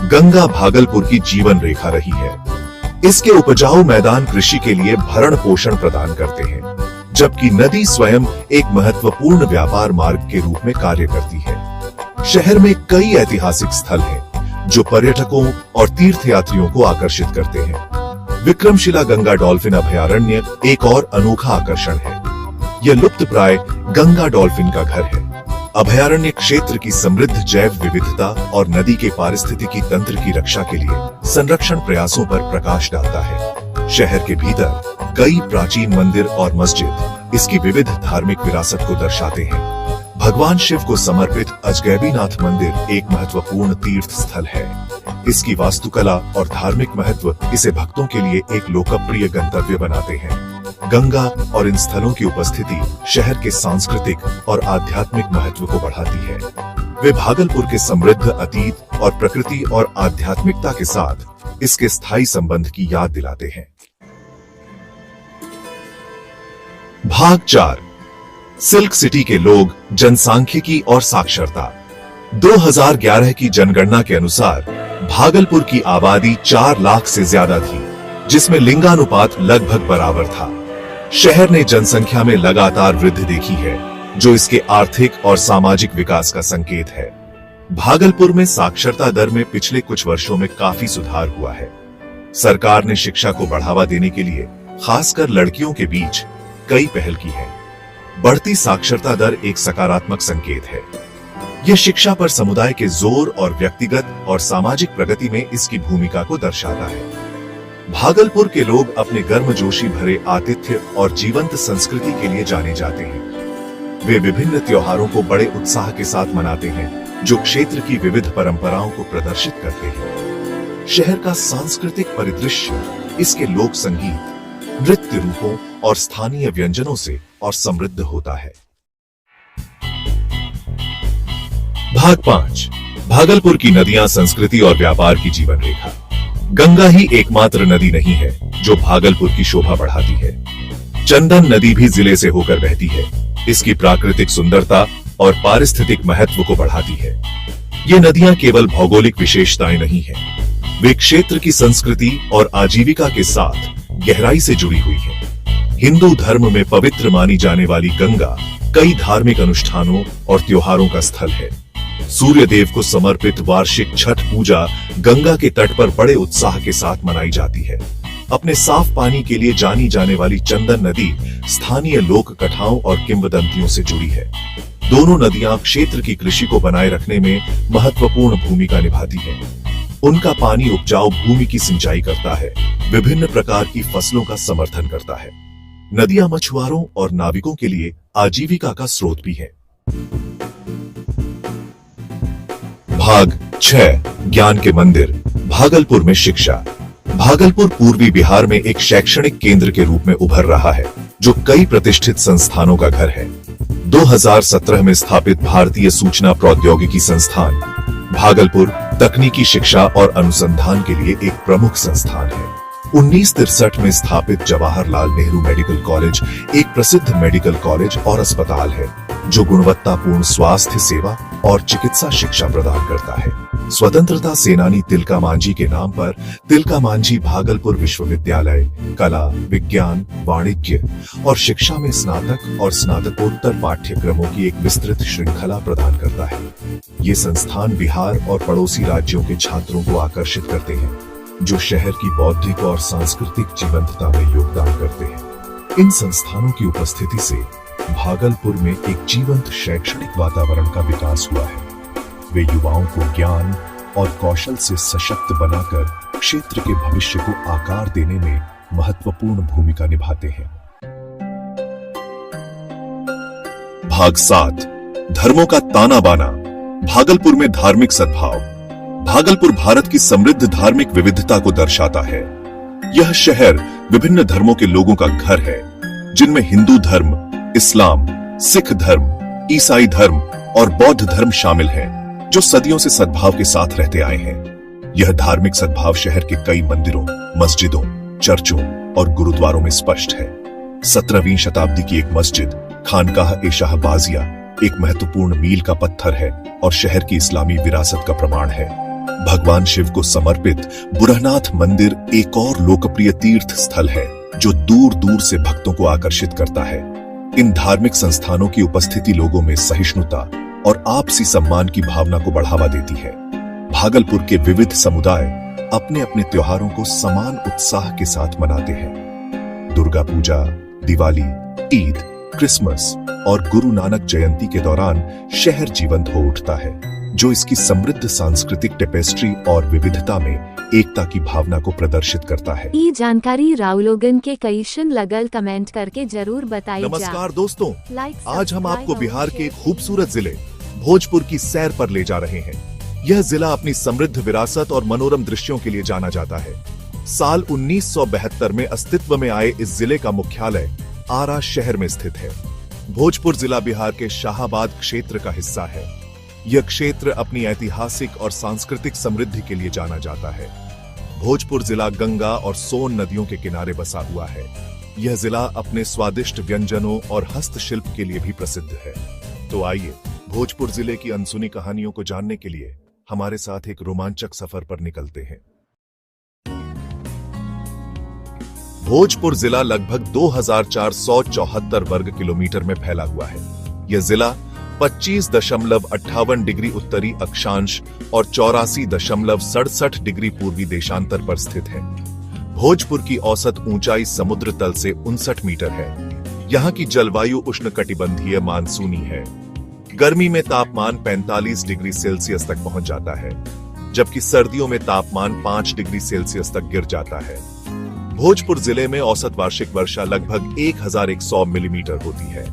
गंगा भागलपुर की जीवन रेखा रही है। इसके उपजाऊ मैदान कृषि के लिए भरण पोषण प्रदान करते हैं, जबकि नदी स्वयं एक महत्वपूर्ण व्यापार मार्ग के रूप में कार्य करती है। शहर में कई ऐतिहासिक स्थल हैं, जो पर्यटकों और तीर्थयात्रियों को आकर्षित करते हैं। विक्रमशिला गंगा डॉल्फिन अभयारण्य एक और अनोखा आकर्षण है। यह लुप्तप्राय गंगा डॉल्फिन का घर है। अभयारण्य क्षेत्र की समृद्ध जैव विविधता और नदी के पारिस्थितिकी तंत्र की रक्षा के लिए संरक्षण प्रयासों पर प्रकाश डालता है। शहर के भीतर कई प्राचीन मंदिर और मस्जिद इसकी विविध धार्मिक विरासत को दर्शाते हैं। भगवान शिव को समर्पित अजगैबीनाथ मंदिर एक महत्वपूर्ण तीर्थ स्थल है। इसकी वास्तुकला और धार्मिक महत्व इसे भक्तों के लिए एक लोकप्रिय गंतव्य बनाते हैं। गंगा और इन स्थलों की उपस्थिति शहर के सांस्कृतिक और आध्यात्मिक महत्व को बढ़ाती है। वे भागलपुर के समृद्ध अतीत और प्रकृति और आध्यात्मिकता के साथ इसके स्थायी संबंध की याद दिलाते हैं। भाग 4, सिल्क सिटी के लोग, जनसांख्यिकी और साक्षरता। 2011 की जनगणना के अनुसार भागलपुर की आबादी 4 लाख से ज्यादा थी, जिसमें लिंगानुपात लगभग बराबर था। शहर ने जनसंख्या में लगातार वृद्धि देखी है, जो इसके आर्थिक और सामाजिक विकास का संकेत है। भागलपुर में साक्षरता दर में पिछले कुछ वर्षों में काफी सुधार हुआ है। सरकार ने शिक्षा को बढ़ावा देने के लिए खासकर लड़कियों के बीच कई पहल की है। बढ़ती साक्षरता दर एक सकारात्मक संकेत है। यह शिक्षा पर समुदाय के जोर और व्यक्तिगत और सामाजिक प्रगति में इसकी भूमिका को दर्शाता है। भागलपुर के लोग अपने गर्मजोशी भरे आतिथ्य और जीवंत संस्कृति के लिए जाने जाते हैं। वे विभिन्न त्योहारों को बड़े उत्साह के साथ मनाते हैं, जो क्षेत्र की विविध परंपराओं को प्रदर्शित करते हैं। शहर का सांस्कृतिक परिदृश्य इसके लोक संगीत, नृत्य रूपों और स्थानीय व्यंजनों से और समृद्ध होता है। भाग 5, भागलपुर की नदियां, संस्कृति और व्यापार की जीवन रेखा। गंगा ही एकमात्र नदी नहीं है जो भागलपुर की शोभा बढ़ाती है। चंदन नदी भी जिले से होकर बहती है। इसकी प्राकृतिक सुंदरता और पारिस्थितिक महत्व को बढ़ाती है। ये नदियां केवल भौगोलिक विशेषताएं नहीं हैं, वे क्षेत्र की संस्कृति और आजीविका के साथ गहराई से जुड़ी हुई है। हिंदू धर्म में पवित्र मानी जाने वाली गंगा कई धार्मिक अनुष्ठानों और त्योहारों का स्थल है। सूर्य देव को समर्पित वार्षिक छठ पूजा गंगा के तट पर बड़े उत्साह के साथ मनाई जाती है। अपने साफ पानी के लिए जानी जाने वाली चंदन नदी स्थानीय लोक कथाओं और किंवदंतियों से जुड़ी है। दोनों नदियां क्षेत्र की कृषि को बनाए रखने में महत्वपूर्ण भूमिका निभाती हैं। उनका पानी उपजाऊ भूमि की सिंचाई करता है, विभिन्न प्रकार की फसलों का समर्थन करता है। नदियां मछुआरों और नाविकों के लिए आजीविका का स्रोत भी है। भाग 6, ज्ञान के मंदिर, भागलपुर में शिक्षा। भागलपुर पूर्वी बिहार में एक शैक्षणिक केंद्र के रूप में उभर रहा है, जो कई प्रतिष्ठित संस्थानों का घर है। 2017 में स्थापित भारतीय सूचना प्रौद्योगिकी संस्थान भागलपुर तकनीकी शिक्षा और अनुसंधान के लिए एक प्रमुख संस्थान है। 1963 में स्थापित जवाहरलाल नेहरू मेडिकल कॉलेज एक प्रसिद्ध मेडिकल कॉलेज और अस्पताल है, जो गुणवत्तापूर्ण स्वास्थ्य सेवा और चिकित्सा शिक्षा प्रदान करता है। स्वतंत्रता सेनानी तिलका मांझी के नाम पर तिलका मांझी भागलपुर विश्वविद्यालय कला, विज्ञान, वाणिज्य और शिक्षा में स्नातक और स्नातकोत्तर पाठ्यक्रमों की एक विस्तृत श्रृंखला प्रदान करता है। ये संस्थान बिहार और पड़ोसी राज्यों के छात्रों को आकर्षित करते हैं, जो शहर की बौद्धिक और सांस्कृतिक जीवंतता में योगदान करते हैं। इन संस्थानों की उपस्थिति से भागलपुर में एक जीवंत शैक्षणिक वातावरण का विकास हुआ है। वे युवाओं को ज्ञान और कौशल से सशक्त बनाकर क्षेत्र के भविष्य को आकार देने में महत्वपूर्ण भूमिका निभाते हैं। भाग 7, धर्मों का ताना बाना, भागलपुर में धार्मिक सद्भाव। भागलपुर भारत की समृद्ध धार्मिक विविधता को दर्शाता है। यह शहर विभिन्न धर्मों के लोगों का घर है, जिनमें हिंदू धर्म, इस्लाम, सिख धर्म, ईसाई धर्म और बौद्ध धर्म शामिल हैं, जो सदियों से सद्भाव के साथ रहते आए हैं। यह धार्मिक सद्भाव शहर के कई मंदिरों, मस्जिदों, चर्चों और गुरुद्वारों में स्पष्ट है। 17वीं शताब्दी की एक मस्जिद खानकाह-ए-शाह बाजिया एक महत्वपूर्ण मील का पत्थर है और शहर की इस्लामी विरासत का प्रमाण है। भगवान शिव को समर्पित बुरहनाथ मंदिर एक और लोकप्रिय तीर्थ स्थल है, जो दूर दूर से भक्तों को आकर्षित करता है। इन धार्मिक संस्थानों की उपस्थिति लोगों में सहिष्णुता और आपसी सम्मान की भावना को बढ़ावा देती है। भागलपुर के विविध समुदाय अपने अपने त्योहारों को समान उत्साह के साथ मनाते हैं। दुर्गा पूजा, दिवाली, ईद, क्रिसमस और गुरु नानक जयंती के दौरान शहर जीवंत हो उठता है, जो इसकी समृद्ध सांस्कृतिक टेपेस्ट्री और विविधता में एकता की भावना को प्रदर्शित करता है। ये जानकारी राउलोगन के क्वेश्चन लगल कमेंट करके जरूर बताइए। नमस्कार दोस्तों, आज हम आपको बिहार के खूबसूरत जिले भोजपुर की सैर पर ले जा रहे हैं। यह जिला अपनी समृद्ध विरासत और मनोरम दृश्यों के लिए जाना जाता है। साल 1972 में अस्तित्व में आए इस जिले का मुख्यालय आरा शहर में स्थित है। भोजपुर जिला बिहार के शाहाबाद क्षेत्र का हिस्सा है। यह क्षेत्र अपनी ऐतिहासिक और सांस्कृतिक समृद्धि के लिए जाना जाता है। भोजपुर जिला गंगा और सोन नदियों के किनारे बसा हुआ है। यह जिला अपने स्वादिष्ट व्यंजनों और हस्तशिल्प के लिए भी प्रसिद्ध है। तो आइए भोजपुर जिले की अनसुनी कहानियों को जानने के लिए हमारे साथ एक रोमांचक सफर पर निकलते हैं। भोजपुर जिला लगभग 2474 वर्ग किलोमीटर में फैला हुआ है। यह जिला 25.58 डिग्री उत्तरी अक्षांश और 84.67 डिग्री पूर्वी देशांतर पर स्थित है। भोजपुर की औसत ऊंचाई समुद्र तल से 59 मीटर है। यहाँ की जलवायु उष्णकटिबंधीय मानसूनी है। गर्मी में तापमान 45 डिग्री सेल्सियस तक पहुंच जाता है, जबकि सर्दियों में तापमान 5 डिग्री सेल्सियस तक गिर जाता है। भोजपुर जिले में औसत वार्षिक वर्षा लगभग 1100 मिलीमीटर होती है।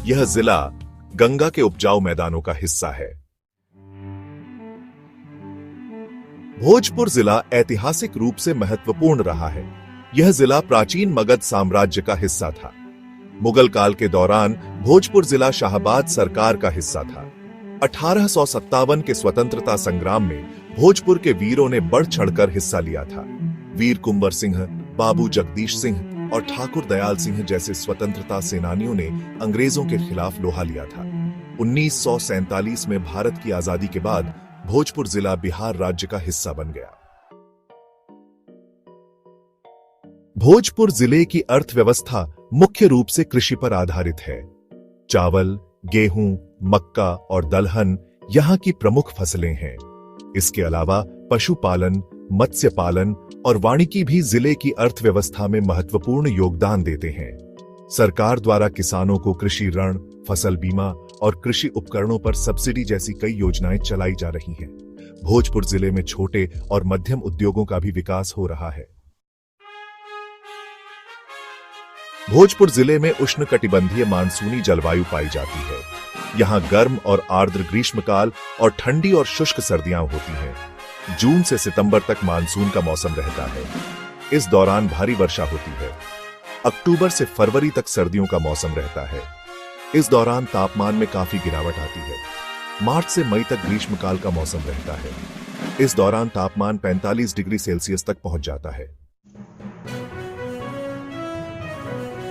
यह जिला गंगा के उपजाऊ मैदानों का हिस्सा है। भोजपुर जिला ऐतिहासिक रूप से महत्वपूर्ण रहा है। यह जिला प्राचीन मगध साम्राज्य का हिस्सा था। मुगल काल के दौरान भोजपुर जिला शाहाबाद सरकार का हिस्सा था। 1857 के स्वतंत्रता संग्राम में भोजपुर के वीरों ने बढ़ चढ़कर हिस्सा लिया था। वीर कुंवर सिंह, बाबू जगदीश सिंह और ठाकुर दयाल सिंह जैसे स्वतंत्रता सेनानियों ने अंग्रेजों के खिलाफ लोहा लिया था। 1947 में भारत की आजादी के बाद भोजपुर जिला बिहार राज्य का हिस्सा बन गया। भोजपुर जिले की अर्थव्यवस्था मुख्य रूप से कृषि पर आधारित है। चावल, गेहूं, मक्का और दलहन यहाँ की प्रमुख फसलें हैं। इसके अलावा पशुपालन, मत्स्य पालन और वानिकी भी जिले की अर्थव्यवस्था में महत्वपूर्ण योगदान देते हैं। सरकार द्वारा किसानों को कृषि ऋण, फसल बीमा और कृषि उपकरणों पर सब्सिडी जैसी कई योजनाएं चलाई जा रही हैं। भोजपुर जिले में छोटे और मध्यम उद्योगों का भी विकास हो रहा है। भोजपुर जिले में उष्णकटिबंधीय मानसूनी जलवायु पाई जाती है। यहाँ गर्म और आर्द्र ग्रीष्मकाल और ठंडी और शुष्क सर्दियां होती हैं। जून से सितंबर तक मानसून का मौसम रहता है। इस दौरान भारी वर्षा होती है। अक्टूबर से फरवरी तक सर्दियों का मौसम रहता है। इस दौरान तापमान में काफी गिरावट आती है। मार्च से मई तक ग्रीष्मकाल का मौसम रहता है। इस दौरान तापमान 45 डिग्री सेल्सियस तक पहुंच जाता है।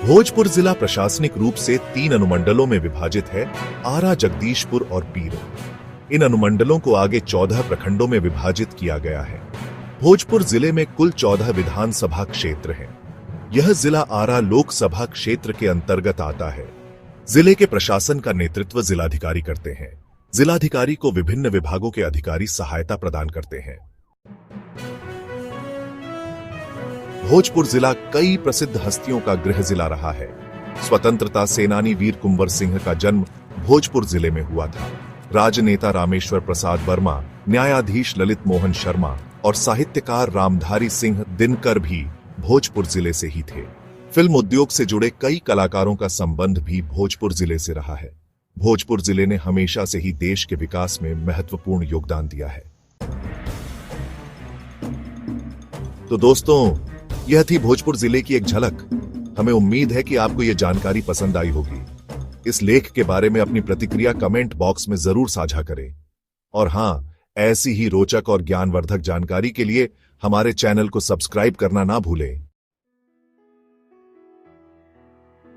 भोजपुर जिला प्रशासनिक रूप से 3 अनुमंडलों में विभाजित है: आरा, जगदीशपुर और पीरो। इन अनुमंडलों को आगे 14 प्रखंडों में विभाजित किया गया है। भोजपुर जिले में कुल 14 विधानसभा क्षेत्र हैं। यह जिला आरा लोकसभा क्षेत्र के अंतर्गत आता है। जिले के प्रशासन का नेतृत्व जिलाधिकारी करते हैं। जिलाधिकारी को विभिन्न विभागों के अधिकारी सहायता प्रदान करते हैं। भोजपुर जिला कई प्रसिद्ध हस्तियों का गृह जिला रहा है। स्वतंत्रता सेनानी वीर कुंवर सिंह का जन्म भोजपुर जिले में हुआ था। राजनेता रामेश्वर प्रसाद वर्मा, न्यायाधीश ललित मोहन शर्मा और साहित्यकार रामधारी सिंह दिनकर भी भोजपुर जिले से ही थे। फिल्म उद्योग से जुड़े कई कलाकारों का संबंध भी भोजपुर जिले से रहा है। भोजपुर जिले ने हमेशा से ही देश के विकास में महत्वपूर्ण योगदान दिया है। तो दोस्तों, यह थी भोजपुर जिले की एक झलक। हमें उम्मीद है कि आपको यह जानकारी पसंद आई होगी। इस लेख के बारे में अपनी प्रतिक्रिया कमेंट बॉक्स में जरूर साझा करें। और हां, ऐसी ही रोचक और ज्ञानवर्धक जानकारी के लिए हमारे चैनल को सब्सक्राइब करना ना भूलें।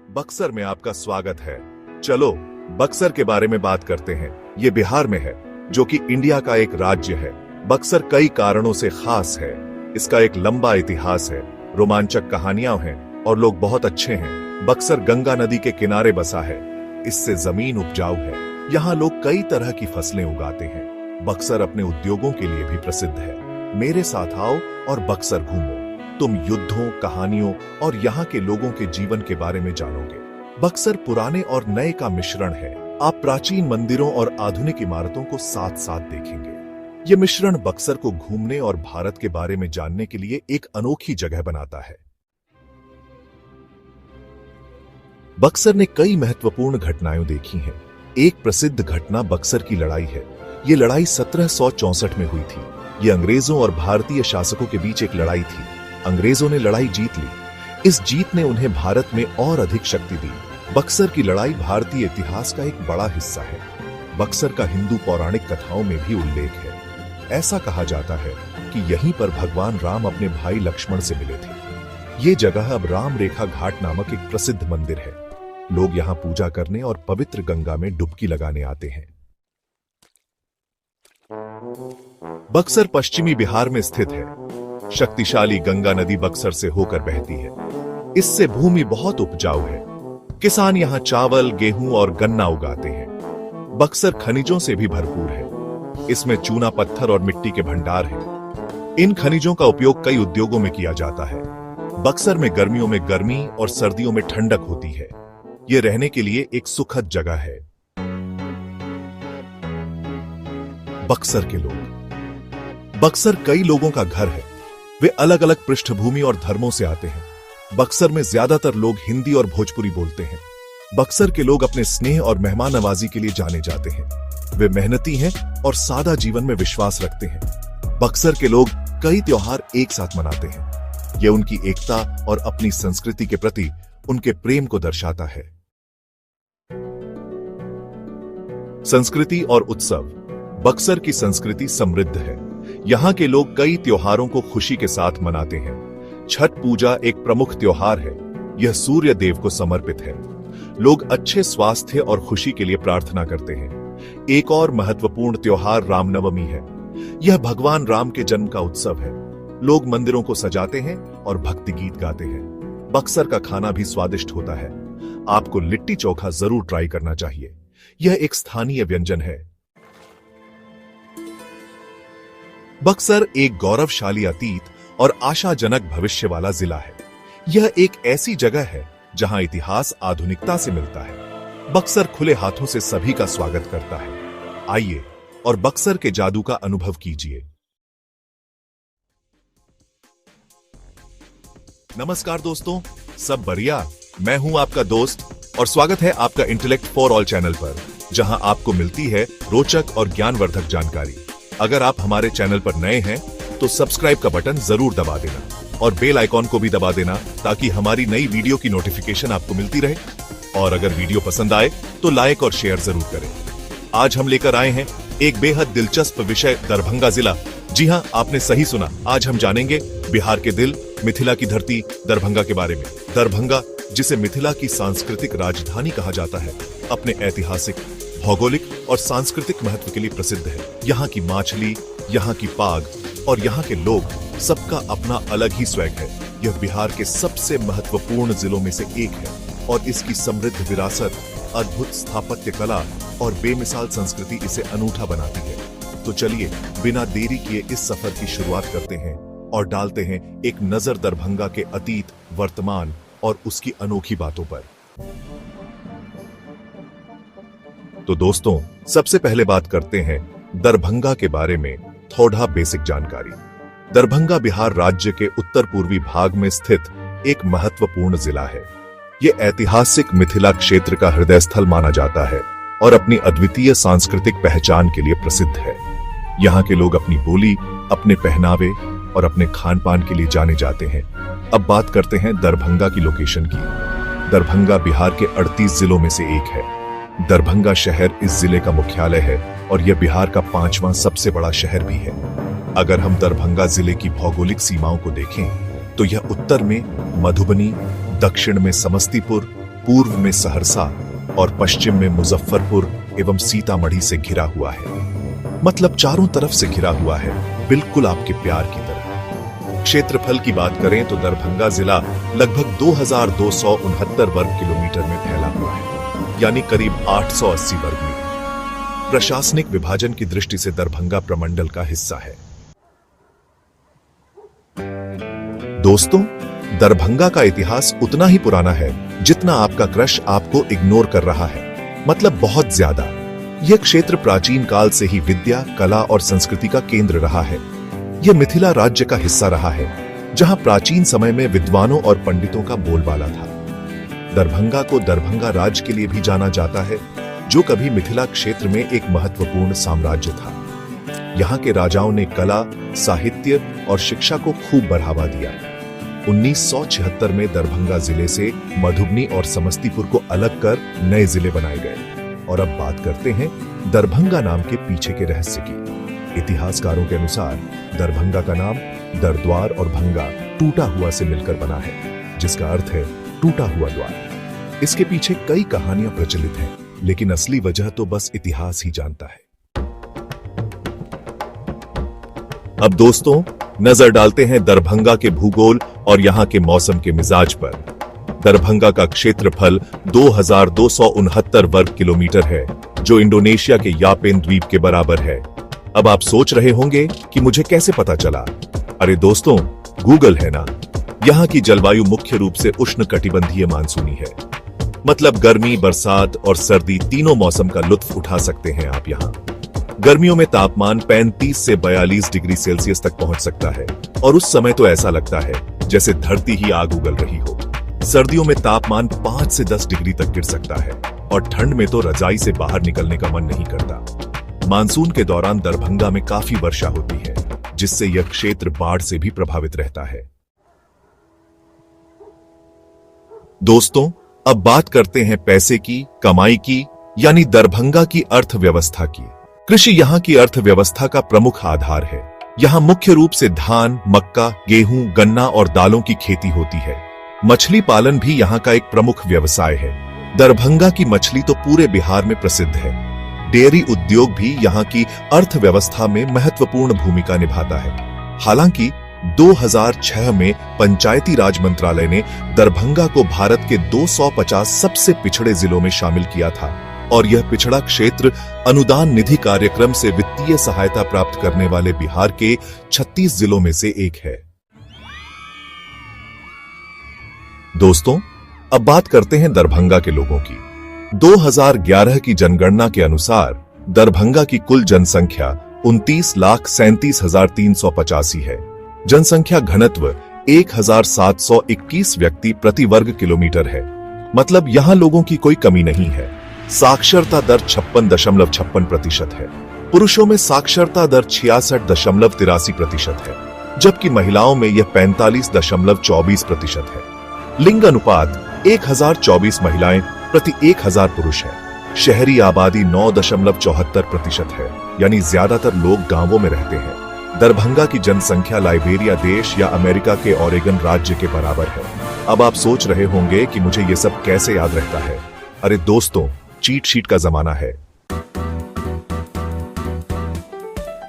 बक्सर में आपका स्वागत है। चलो बक्सर के बारे में बात करते हैं। ये बिहार में है, जो कि इंडिया का एक राज्य है। बक्सर कई कारणों से खास है। इसका एक लंबा इतिहास है, रोमांचक कहानियां हैं और लोग बहुत अच्छे हैं। बक्सर गंगा नदी के किनारे बसा है। इससे जमीन उपजाऊ है। यहाँ लोग कई तरह की फसलें उगाते हैं। बक्सर अपने उद्योगों के लिए भी प्रसिद्ध है। मेरे साथ आओ और बक्सर घूमो। तुम युद्धों, कहानियों और यहाँ के लोगों के जीवन के बारे में जानोगे। बक्सर पुराने और नए का मिश्रण है। आप प्राचीन मंदिरों और आधुनिक इमारतों को साथ साथ देखेंगे। यह मिश्रण बक्सर को घूमने और भारत के बारे में जानने के लिए एक अनोखी जगह बनाता है। बक्सर ने कई महत्वपूर्ण घटनाएं देखी हैं। एक प्रसिद्ध घटना बक्सर की लड़ाई है। ये लड़ाई 1764 में हुई थी। ये अंग्रेजों और भारतीय शासकों के बीच एक लड़ाई थी। अंग्रेजों ने लड़ाई जीत ली। इस जीत ने उन्हें भारत में और अधिक शक्ति दी। बक्सर की लड़ाई भारतीय इतिहास का एक बड़ा हिस्सा है। बक्सर का हिंदू पौराणिक कथाओं में भी उल्लेख है। ऐसा कहा जाता है कि यहीं पर भगवान राम अपने भाई लक्ष्मण से मिले थे। ये जगह अब राम रेखा घाट नामक एक प्रसिद्ध मंदिर है। लोग यहां पूजा करने और पवित्र गंगा में डुबकी लगाने आते हैं। बक्सर पश्चिमी बिहार में स्थित है। शक्तिशाली गंगा नदी बक्सर से होकर बहती है। इससे भूमि बहुत उपजाऊ है। किसान यहां चावल, गेहूं और गन्ना उगाते हैं। बक्सर खनिजों से भी भरपूर है। इसमें चूना पत्थर और मिट्टी के भंडार हैं। इन खनिजों का उपयोग कई उद्योगों में किया जाता है। बक्सर में गर्मियों में गर्मी और सर्दियों में ठंडक होती है। यह रहने के लिए एक सुखद जगह है। बक्सर के लोग। बक्सर कई लोगों का घर है। वे अलग अलग पृष्ठभूमि और धर्मों से आते हैं। बक्सर में ज्यादातर लोग हिंदी और भोजपुरी बोलते हैं। बक्सर के लोग अपने स्नेह और मेहमान नवाजी के लिए जाने जाते हैं। वे मेहनती हैं और सादा जीवन में विश्वास रखते हैं। बक्सर के लोग कई त्योहार एक साथ मनाते हैं। यह उनकी एकता और अपनी संस्कृति के प्रति उनके प्रेम को दर्शाता है। संस्कृति और उत्सव। बक्सर की संस्कृति समृद्ध है। यहाँ के लोग कई त्योहारों को खुशी के साथ मनाते हैं। छठ पूजा एक प्रमुख त्योहार है। यह सूर्य देव को समर्पित है। लोग अच्छे स्वास्थ्य और खुशी के लिए प्रार्थना करते हैं। एक और महत्वपूर्ण त्योहार रामनवमी है। यह भगवान राम के जन्म का उत्सव है। लोग मंदिरों को सजाते हैं और भक्ति गीत गाते हैं। बक्सर का खाना भी स्वादिष्ट होता है। आपको लिट्टी चोखा जरूर ट्राई करना चाहिए। यह एक स्थानीय व्यंजन है। बक्सर एक गौरवशाली अतीत और आशाजनक भविष्य वाला जिला है। यह एक ऐसी जगह है जहां इतिहास आधुनिकता से मिलता है। बक्सर खुले हाथों से सभी का स्वागत करता है। आइए और बक्सर के जादू का अनुभव कीजिए। नमस्कार दोस्तों, सब बढ़िया। मैं हूं आपका दोस्त और स्वागत है आपका इंटेलेक्ट फॉर ऑल चैनल पर, जहां आपको मिलती है रोचक और ज्ञानवर्धक जानकारी। अगर आप हमारे चैनल पर नए हैं तो सब्सक्राइब का बटन जरूर दबा देना और बेल आइकॉन को भी दबा देना ताकि हमारी नई वीडियो की नोटिफिकेशन आपको मिलती रहे। और अगर वीडियो पसंद आए तो लाइक और शेयर जरूर करें। आज हम लेकर आए हैं एक बेहद दिलचस्प विषय, दरभंगा जिला। जी हां, आपने सही सुना। आज हम जानेंगे बिहार के दिल, मिथिला की धरती दरभंगा के बारे में। दरभंगा, जिसे मिथिला की सांस्कृतिक राजधानी कहा जाता है, अपने ऐतिहासिक, भौगोलिक और सांस्कृतिक महत्व के लिए प्रसिद्ध है। यहाँ की मछली, यहाँ की पाग और यहाँ के लोग, सबका अपना अलग ही स्वैग है। यह बिहार के सबसे महत्वपूर्ण जिलों में से एक है और इसकी समृद्ध विरासत, अद्भुत स्थापत्य कला और बेमिसाल संस्कृति इसे अनूठा बनाती है। तो चलिए बिना देरी किए इस सफर की शुरुआत करते हैं और डालते हैं एक नजर दरभंगा के अतीत, वर्तमान और उसकी अनोखी बातों पर। तो दोस्तों, सबसे पहले बात करते हैं दरभंगा के बारे में थोड़ा बेसिक जानकारी। दरभंगा बिहार राज्य के उत्तर पूर्वी भाग में स्थित एक महत्वपूर्ण जिला है। यह ऐतिहासिक मिथिला क्षेत्र का हृदय स्थल माना जाता है और अपनी अद्वितीय सांस्कृतिक पहचान के लिए प्रसिद्ध है। यहाँ के लोग अपनी बोली, अपने पहनावे और अपने खान पान के लिए जाने जाते हैं। अब बात करते हैं दरभंगा की लोकेशन की। दरभंगा बिहार के 38 जिलों में से एक है। दरभंगा शहर इस जिले का मुख्यालय है और यह बिहार का 5वां सबसे बड़ा शहर भी है। अगर हम दरभंगा जिले की भौगोलिक सीमाओं को देखें तो यह उत्तर में मधुबनी, दक्षिण में समस्तीपुर, पूर्व में सहरसा और पश्चिम में मुजफ्फरपुर एवं सीतामढ़ी से घिरा हुआ है। मतलब चारों तरफ से घिरा हुआ है, बिल्कुल आपके प्यार की तरह। क्षेत्रफल की बात करें तो दरभंगा जिला लगभग 2269 वर्ग किलोमीटर में फैला हुआ है, यानी करीब 880 वर्ग मीटर। प्रशासनिक विभाजन की दृष्टि से दरभंगा प्रमंडल का हिस्सा है। दोस्तों, दरभंगा का इतिहास उतना ही पुराना है जितना आपका क्रश आपको इग्नोर कर रहा है, मतलब बहुत ज्यादा। यह क्षेत्र प्राचीन काल से ही विद्या, कला और संस्कृति का केंद्र रहा है। यह मिथिला राज्य का हिस्सा रहा है, जहां प्राचीन समय में विद्वानों और पंडितों का बोलबाला था। दरभंगा को दरभंगा राज्य के लिए भी जाना जाता है, जो कभी मिथिला क्षेत्र में एक महत्वपूर्ण साम्राज्य था। यहाँ के राजाओं ने कला, साहित्य और शिक्षा को खूब बढ़ावा दिया। 1976 में दरभंगा जिले से मधुबनी और समस्तीपुर को अलग कर नए जिले बनाए गए। और अब बात करते हैं दरभंगा नाम के पीछे के रहस्य की। इतिहासकारों के अनुसार दरभंगा का नाम दरद्वार और भंगा टूटा हुआ से मिलकर बना है, जिसका अर्थ है टूटा हुआ द्वार। इसके पीछे कई कहानियां प्रचलित हैं, लेकिन असली वजह तो बस इतिहास ही जानता है। अब दोस्तों नजर डालते हैं दरभंगा के भूगोल और यहाँ के मौसम के मिजाज पर। दरभंगा का क्षेत्रफल 2269 वर्ग किलोमीटर है, जो इंडोनेशिया के यापेन द्वीप के बराबर है। अब आप सोच रहे होंगे कि मुझे कैसे पता चला? अरे दोस्तों, गूगल है ना। यहाँ की जलवायु मुख्य रूप से उष्णकटिबंधीय मानसूनी है, मतलब गर्मी, बरसात और सर्दी तीनों मौसम का लुत्फ उठा सकते हैं आप यहाँ। गर्मियों में तापमान 35 से 42 डिग्री सेल्सियस तक पहुंच सकता है और उस समय तो ऐसा लगता है जैसे धरती ही आग उगल रही हो। सर्दियों में तापमान 5 से 10 डिग्री तक गिर सकता है और ठंड में तो रजाई से बाहर निकलने का मन नहीं करता। मानसून के दौरान दरभंगा में काफी वर्षा होती है, जिससे यह क्षेत्र बाढ़ से भी प्रभावित रहता है। दोस्तों, अब बात करते हैं पैसे की, कमाई की, यानी दरभंगा की अर्थव्यवस्था की। कृषि यहाँ की अर्थव्यवस्था का प्रमुख आधार है। यहाँ मुख्य रूप से धान, मक्का, गेहूं, गन्ना और दालों की खेती होती है। मछली पालन भी यहाँ का एक प्रमुख व्यवसाय है। दरभंगा की मछली तो पूरे बिहार में प्रसिद्ध है। डेयरी उद्योग भी यहाँ की अर्थव्यवस्था में महत्वपूर्ण भूमिका निभाता है। हालांकि 2006 में पंचायती राज मंत्रालय ने दरभंगा को भारत के 250 सबसे पिछड़े जिलों में शामिल किया था और यह पिछड़ा क्षेत्र अनुदान निधि कार्यक्रम से वित्तीय सहायता प्राप्त करने वाले बिहार के 36 जिलों में से एक है। दोस्तों, अब बात करते हैं दरभंगा के लोगों की। 2011 की जनगणना के अनुसार दरभंगा की कुल जनसंख्या 29,37,385 है। जनसंख्या घनत्व 1,721 व्यक्ति प्रति वर्ग किलोमीटर है, मतलब यहाँ लोगों की कोई कमी नहीं है। साक्षरता दर 56.56% है। पुरुषों में साक्षरता दर 66.83% है, जबकि महिलाओं में यह 45.24% है। लिंग अनुपात 1024 महिलाएं प्रति 1000 पुरुष है। शहरी आबादी 9.74% है, यानी ज्यादातर लोग गांवों में रहते हैं। दरभंगा की जनसंख्या लाइबेरिया देश या अमेरिका के ओरेगन राज्य के बराबर है। अब आप सोच रहे होंगे कि मुझे ये सब कैसे याद रहता है। अरे दोस्तों, चीट शीट का जमाना है।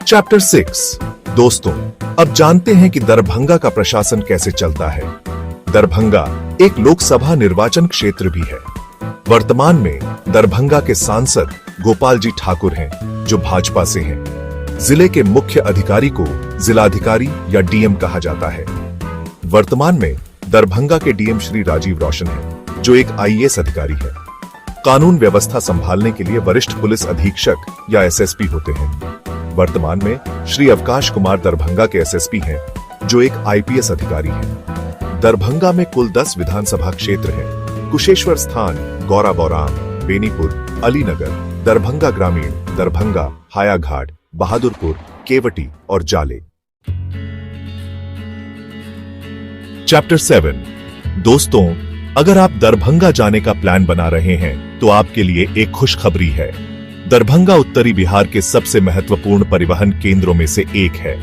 चैप्टर 6। दोस्तों, अब जानते हैं कि दरभंगा का प्रशासन कैसे चलता है। दरभंगा एक लोकसभा निर्वाचन क्षेत्र भी है। वर्तमान में दरभंगा के सांसद गोपाल जी ठाकुर हैं, जो भाजपा से हैं। जिले के मुख्य अधिकारी को जिलाधिकारी या डीएम कहा जाता है। वर्तमान में दरभंगा के डीएम श्री राजीव रोशन हैं, जो एक आईएएस अधिकारी है। कानून व्यवस्था संभालने के लिए वरिष्ठ पुलिस अधीक्षक या एसएसपी होते हैं। वर्तमान में श्री अवकाश कुमार दरभंगा के एसएसपी हैं, जो एक आईपीएस अधिकारी हैं। दरभंगा में कुल 10 विधानसभा क्षेत्र हैं। कुशेश्वर स्थान, गौरा बौराम, बेनीपुर, अलीनगर, दरभंगा ग्रामीण, दरभंगा, हायाघाट, बहादुरपुर, केवटी और जाले। चैप्टर 7। दोस्तों, अगर आप दरभंगा जाने का प्लान बना रहे हैं तो आपके लिए एक खुशखबरी है। दरभंगा उत्तरी बिहार के सबसे महत्वपूर्ण परिवहन केंद्रों में से एक है।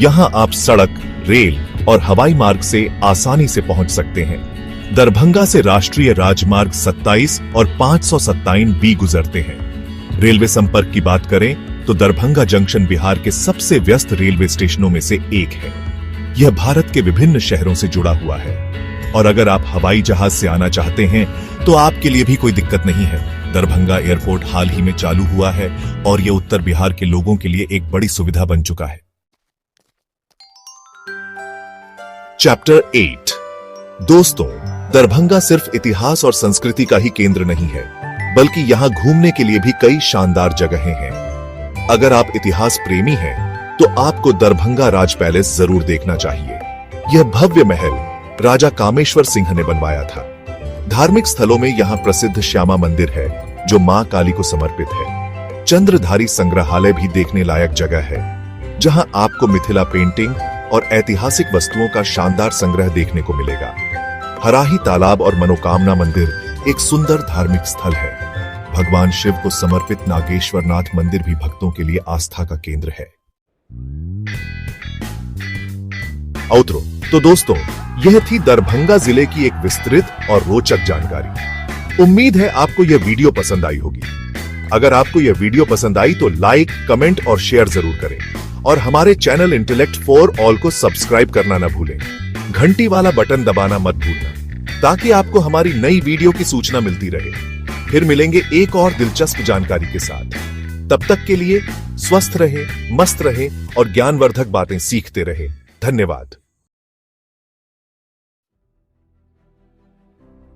यहाँ आप सड़क, रेल और हवाई मार्ग से आसानी से पहुंच सकते हैं। दरभंगा से राष्ट्रीय राजमार्ग 27 और 527 बी गुजरते हैं। रेलवे संपर्क की बात करें तो दरभंगा जंक्शन बिहार के सबसे व्यस्त रेलवे स्टेशनों में से एक है। यह भारत के विभिन्न शहरों से जुड़ा हुआ है। और अगर आप हवाई जहाज से आना चाहते हैं तो आपके लिए भी कोई दिक्कत नहीं है। दरभंगा एयरपोर्ट हाल ही में चालू हुआ है और यह उत्तर बिहार के लोगों के लिए एक बड़ी सुविधा बन चुका है। चैप्टर 8। दोस्तों, दरभंगा सिर्फ इतिहास और संस्कृति का ही केंद्र नहीं है, बल्कि यहाँ घूमने के लिए भी कई शानदार जगहें हैं। अगर आप इतिहास प्रेमी हैं, तो आपको दरभंगा राज पैलेस जरूर देखना चाहिए। यह भव्य महल राजा कामेश्वर सिंह ने बनवाया था। धार्मिक स्थलों में यहाँ प्रसिद्ध श्यामा मंदिर है, जो मां काली को समर्पित है। चंद्रधारी संग्रहालय भी देखने लायक जगह है, जहां आपको मिथिला पेंटिंग और ऐतिहासिक वस्तुओं का शानदार संग्रह देखने को मिलेगा। हराही तालाब और मनोकामना मंदिर एक सुंदर धार्मिक स्थल है। भगवान शिव को समर्पित नागेश्वर नाथ मंदिर भी भक्तों के लिए आस्था का केंद्र है। आउटरो। तो दोस्तों, यह थी दरभंगा जिले की एक विस्तृत और रोचक जानकारी। उम्मीद है आपको यह वीडियो पसंद आई होगी। अगर आपको यह वीडियो पसंद आई तो लाइक, कमेंट और शेयर जरूर करें और हमारे चैनल इंटेलेक्ट फॉर ऑल को सब्सक्राइब करना न भूलें। घंटी वाला बटन दबाना मत भूलना ताकि आपको हमारी नई वीडियो की सूचना मिलती रहे। फिर मिलेंगे एक और दिलचस्प जानकारी के साथ। तब तक के लिए स्वस्थ रहे, मस्त रहे और ज्ञानवर्धक बातें सीखते रहे। धन्यवाद।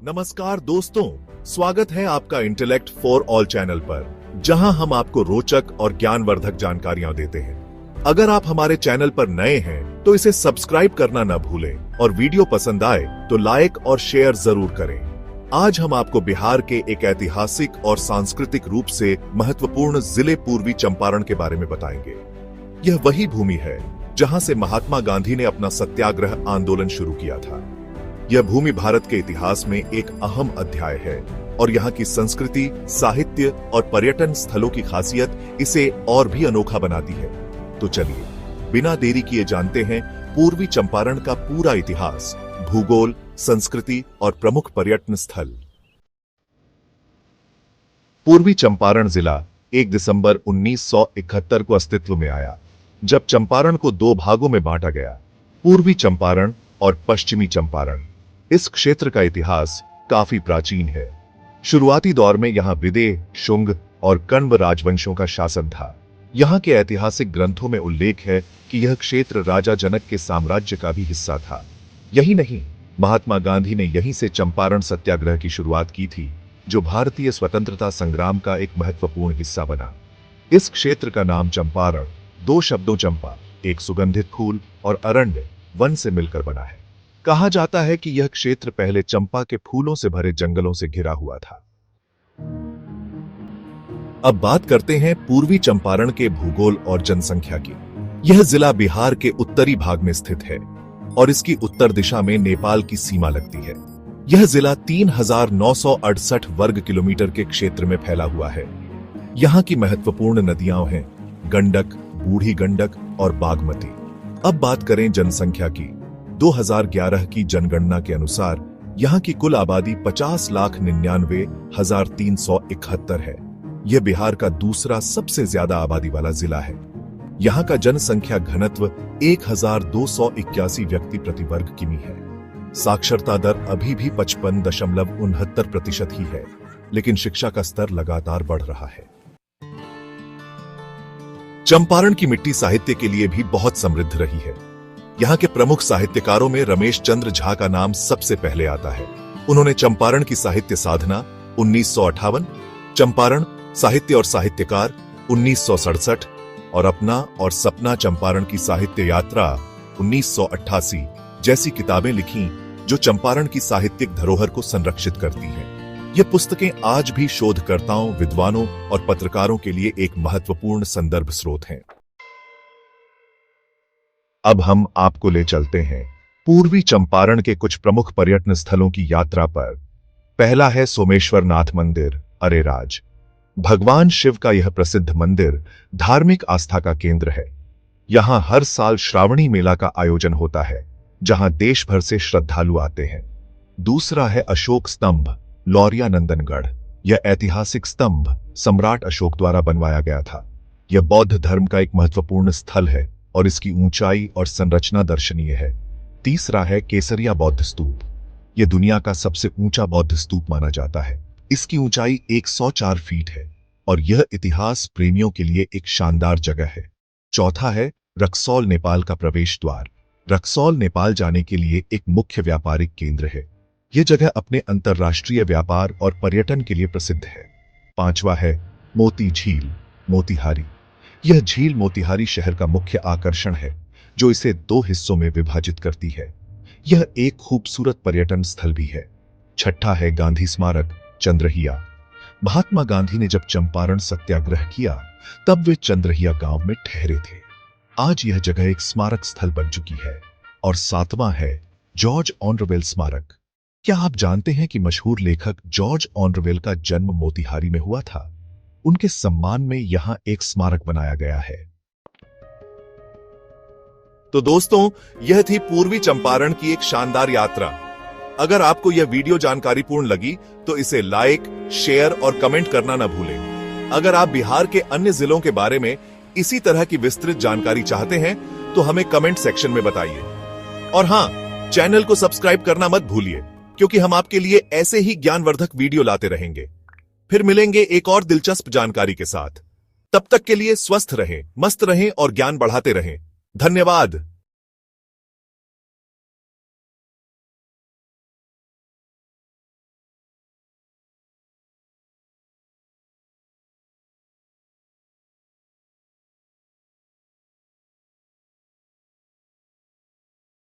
नमस्कार दोस्तों, स्वागत है आपका इंटेलेक्ट फॉर ऑल चैनल पर, जहां हम आपको रोचक और ज्ञानवर्धक जानकारियां देते हैं। अगर आप हमारे चैनल पर नए हैं तो इसे सब्सक्राइब करना न भूलें और वीडियो पसंद आए तो लाइक और शेयर जरूर करें। आज हम आपको बिहार के एक ऐतिहासिक और सांस्कृतिक रूप से महत्वपूर्ण जिले पूर्वी चंपारण के बारे में बताएंगे। यह वही भूमि है जहां से महात्मा गांधी ने अपना सत्याग्रह आंदोलन शुरू किया था। यह भूमि भारत के इतिहास में एक अहम अध्याय है और यहाँ की संस्कृति, साहित्य और पर्यटन स्थलों की खासियत इसे और भी अनोखा बनाती है। तो चलिए बिना देरी किए जानते हैं पूर्वी चंपारण का पूरा इतिहास, भूगोल, संस्कृति और प्रमुख पर्यटन स्थल। पूर्वी चंपारण जिला 1 दिसंबर 1971 को अस्तित्व में आया, जब चंपारण को 2 भागों में बांटा गया, पूर्वी चंपारण और पश्चिमी चंपारण। इस क्षेत्र का इतिहास काफी प्राचीन है। शुरुआती दौर में यहां विदेह, शुंग और कण्व राजवंशों का शासन था। यहां के ऐतिहासिक ग्रंथों में उल्लेख है कि यह क्षेत्र राजा जनक के साम्राज्य का भी हिस्सा था। यही नहीं, महात्मा गांधी ने यहीं से चंपारण सत्याग्रह की शुरुआत की थी, जो भारतीय स्वतंत्रता संग्राम का एक महत्वपूर्ण हिस्सा बना। इस क्षेत्र का नाम चंपारण 2 शब्दों चंपा, एक सुगंधित फूल, और अरण्य, वन से मिलकर बना है। कहा जाता है कि यह क्षेत्र पहले चंपा के फूलों से भरे जंगलों से घिरा हुआ था। अब बात करते हैं पूर्वी चंपारण के भूगोल और जनसंख्या की। यह जिला बिहार के उत्तरी भाग में स्थित है और इसकी उत्तर दिशा में नेपाल की सीमा लगती है। यह जिला 3968 वर्ग किलोमीटर के क्षेत्र में फैला हुआ है। यहाँ की महत्वपूर्ण नदियां हैं गंडक, बूढ़ी गंडक और बागमती। अब बात करें जनसंख्या की। 2011 की जनगणना के अनुसार यहाँ की कुल आबादी 50,99,371 है। यह बिहार का दूसरा सबसे ज्यादा आबादी वाला जिला है। यहाँ का जनसंख्या घनत्व 1281 व्यक्ति प्रति वर्ग किमी है। साक्षरता दर अभी भी 55.69% ही है, लेकिन शिक्षा का स्तर लगातार बढ़ रहा है। चंपारण की मिट्टी साहित्य के लिए भी बहुत समृद्ध रही है। यहाँ के प्रमुख साहित्यकारों में रमेश चंद्र झा का नाम सबसे पहले आता है। उन्होंने चंपारण की साहित्य साधना 1958, चंपारण साहित्य और साहित्यकार 1967 और अपना और सपना चंपारण की साहित्य यात्रा 1988 जैसी किताबें लिखी, जो चंपारण की साहित्यिक धरोहर को संरक्षित करती हैं। ये पुस्तकें आज भी शोधकर्ताओं, विद्वानों और पत्रकारों के लिए एक महत्वपूर्ण संदर्भ स्रोत हैं। अब हम आपको ले चलते हैं पूर्वी चंपारण के कुछ प्रमुख पर्यटन स्थलों की यात्रा पर। पहला है सोमेश्वर नाथ मंदिर, अरेराज। भगवान शिव का यह प्रसिद्ध मंदिर धार्मिक आस्था का केंद्र है। यहां हर साल श्रावणी मेला का आयोजन होता है, जहां देश भर से श्रद्धालु आते हैं। दूसरा है अशोक स्तंभ, लौरिया नंदनगढ़। यह ऐतिहासिक स्तंभ सम्राट अशोक द्वारा बनवाया गया था। यह बौद्ध धर्म का एक महत्वपूर्ण स्थल है और इसकी ऊंचाई और संरचना दर्शनीय है। तीसरा है केसरिया बौद्ध स्तूप। यह दुनिया का सबसे ऊंचा बौद्ध स्तूप माना जाता है। इसकी ऊंचाई 104 फीट है और यह इतिहास प्रेमियों के लिए एक शानदार जगह है। चौथा है रक्सौल, नेपाल का प्रवेश द्वार। रक्सौल नेपाल जाने के लिए एक मुख्य व्यापारिक केंद्र है। यह जगह अपने अंतर्राष्ट्रीय व्यापार और पर्यटन के लिए प्रसिद्ध है। पांचवा है मोती झील, मोतिहारी। यह झील मोतिहारी शहर का मुख्य आकर्षण है, जो इसे 2 हिस्सों में विभाजित करती है। यह एक खूबसूरत पर्यटन स्थल भी है। छठा है गांधी स्मारक, चंद्रहिया। महात्मा गांधी ने जब चंपारण सत्याग्रह किया, तब वे चंद्रहिया गांव में ठहरे थे। आज यह जगह एक स्मारक स्थल बन चुकी है और 7वां है जॉर्ज ऑनरवेल स्मारक। क्या आप जानते हैं कि मशहूर लेखक जॉर्ज ऑनरवेल का जन्म मोतिहारी में हुआ था? उनके सम्मान में यहां एक स्मारक बनाया गया है। तो दोस्तों, यह थी पूर्वी चंपारण की एक शानदार यात्रा। अगर आपको यह वीडियो जानकारीपूर्ण लगी तो इसे लाइक, शेयर और कमेंट करना न भूलें। अगर आप बिहार के अन्य जिलों के बारे में इसी तरह की विस्तृत जानकारी चाहते हैं तो हमें कमेंट सेक्शन में बताइए। और हां, चैनल को सब्सक्राइब करना मत भूलिए, क्योंकि हम आपके लिए ऐसे ही ज्ञानवर्धक वीडियो लाते रहेंगे। फिर मिलेंगे एक और दिलचस्प जानकारी के साथ। तब तक के लिए स्वस्थ रहें, मस्त रहें और ज्ञान बढ़ाते रहें। धन्यवाद।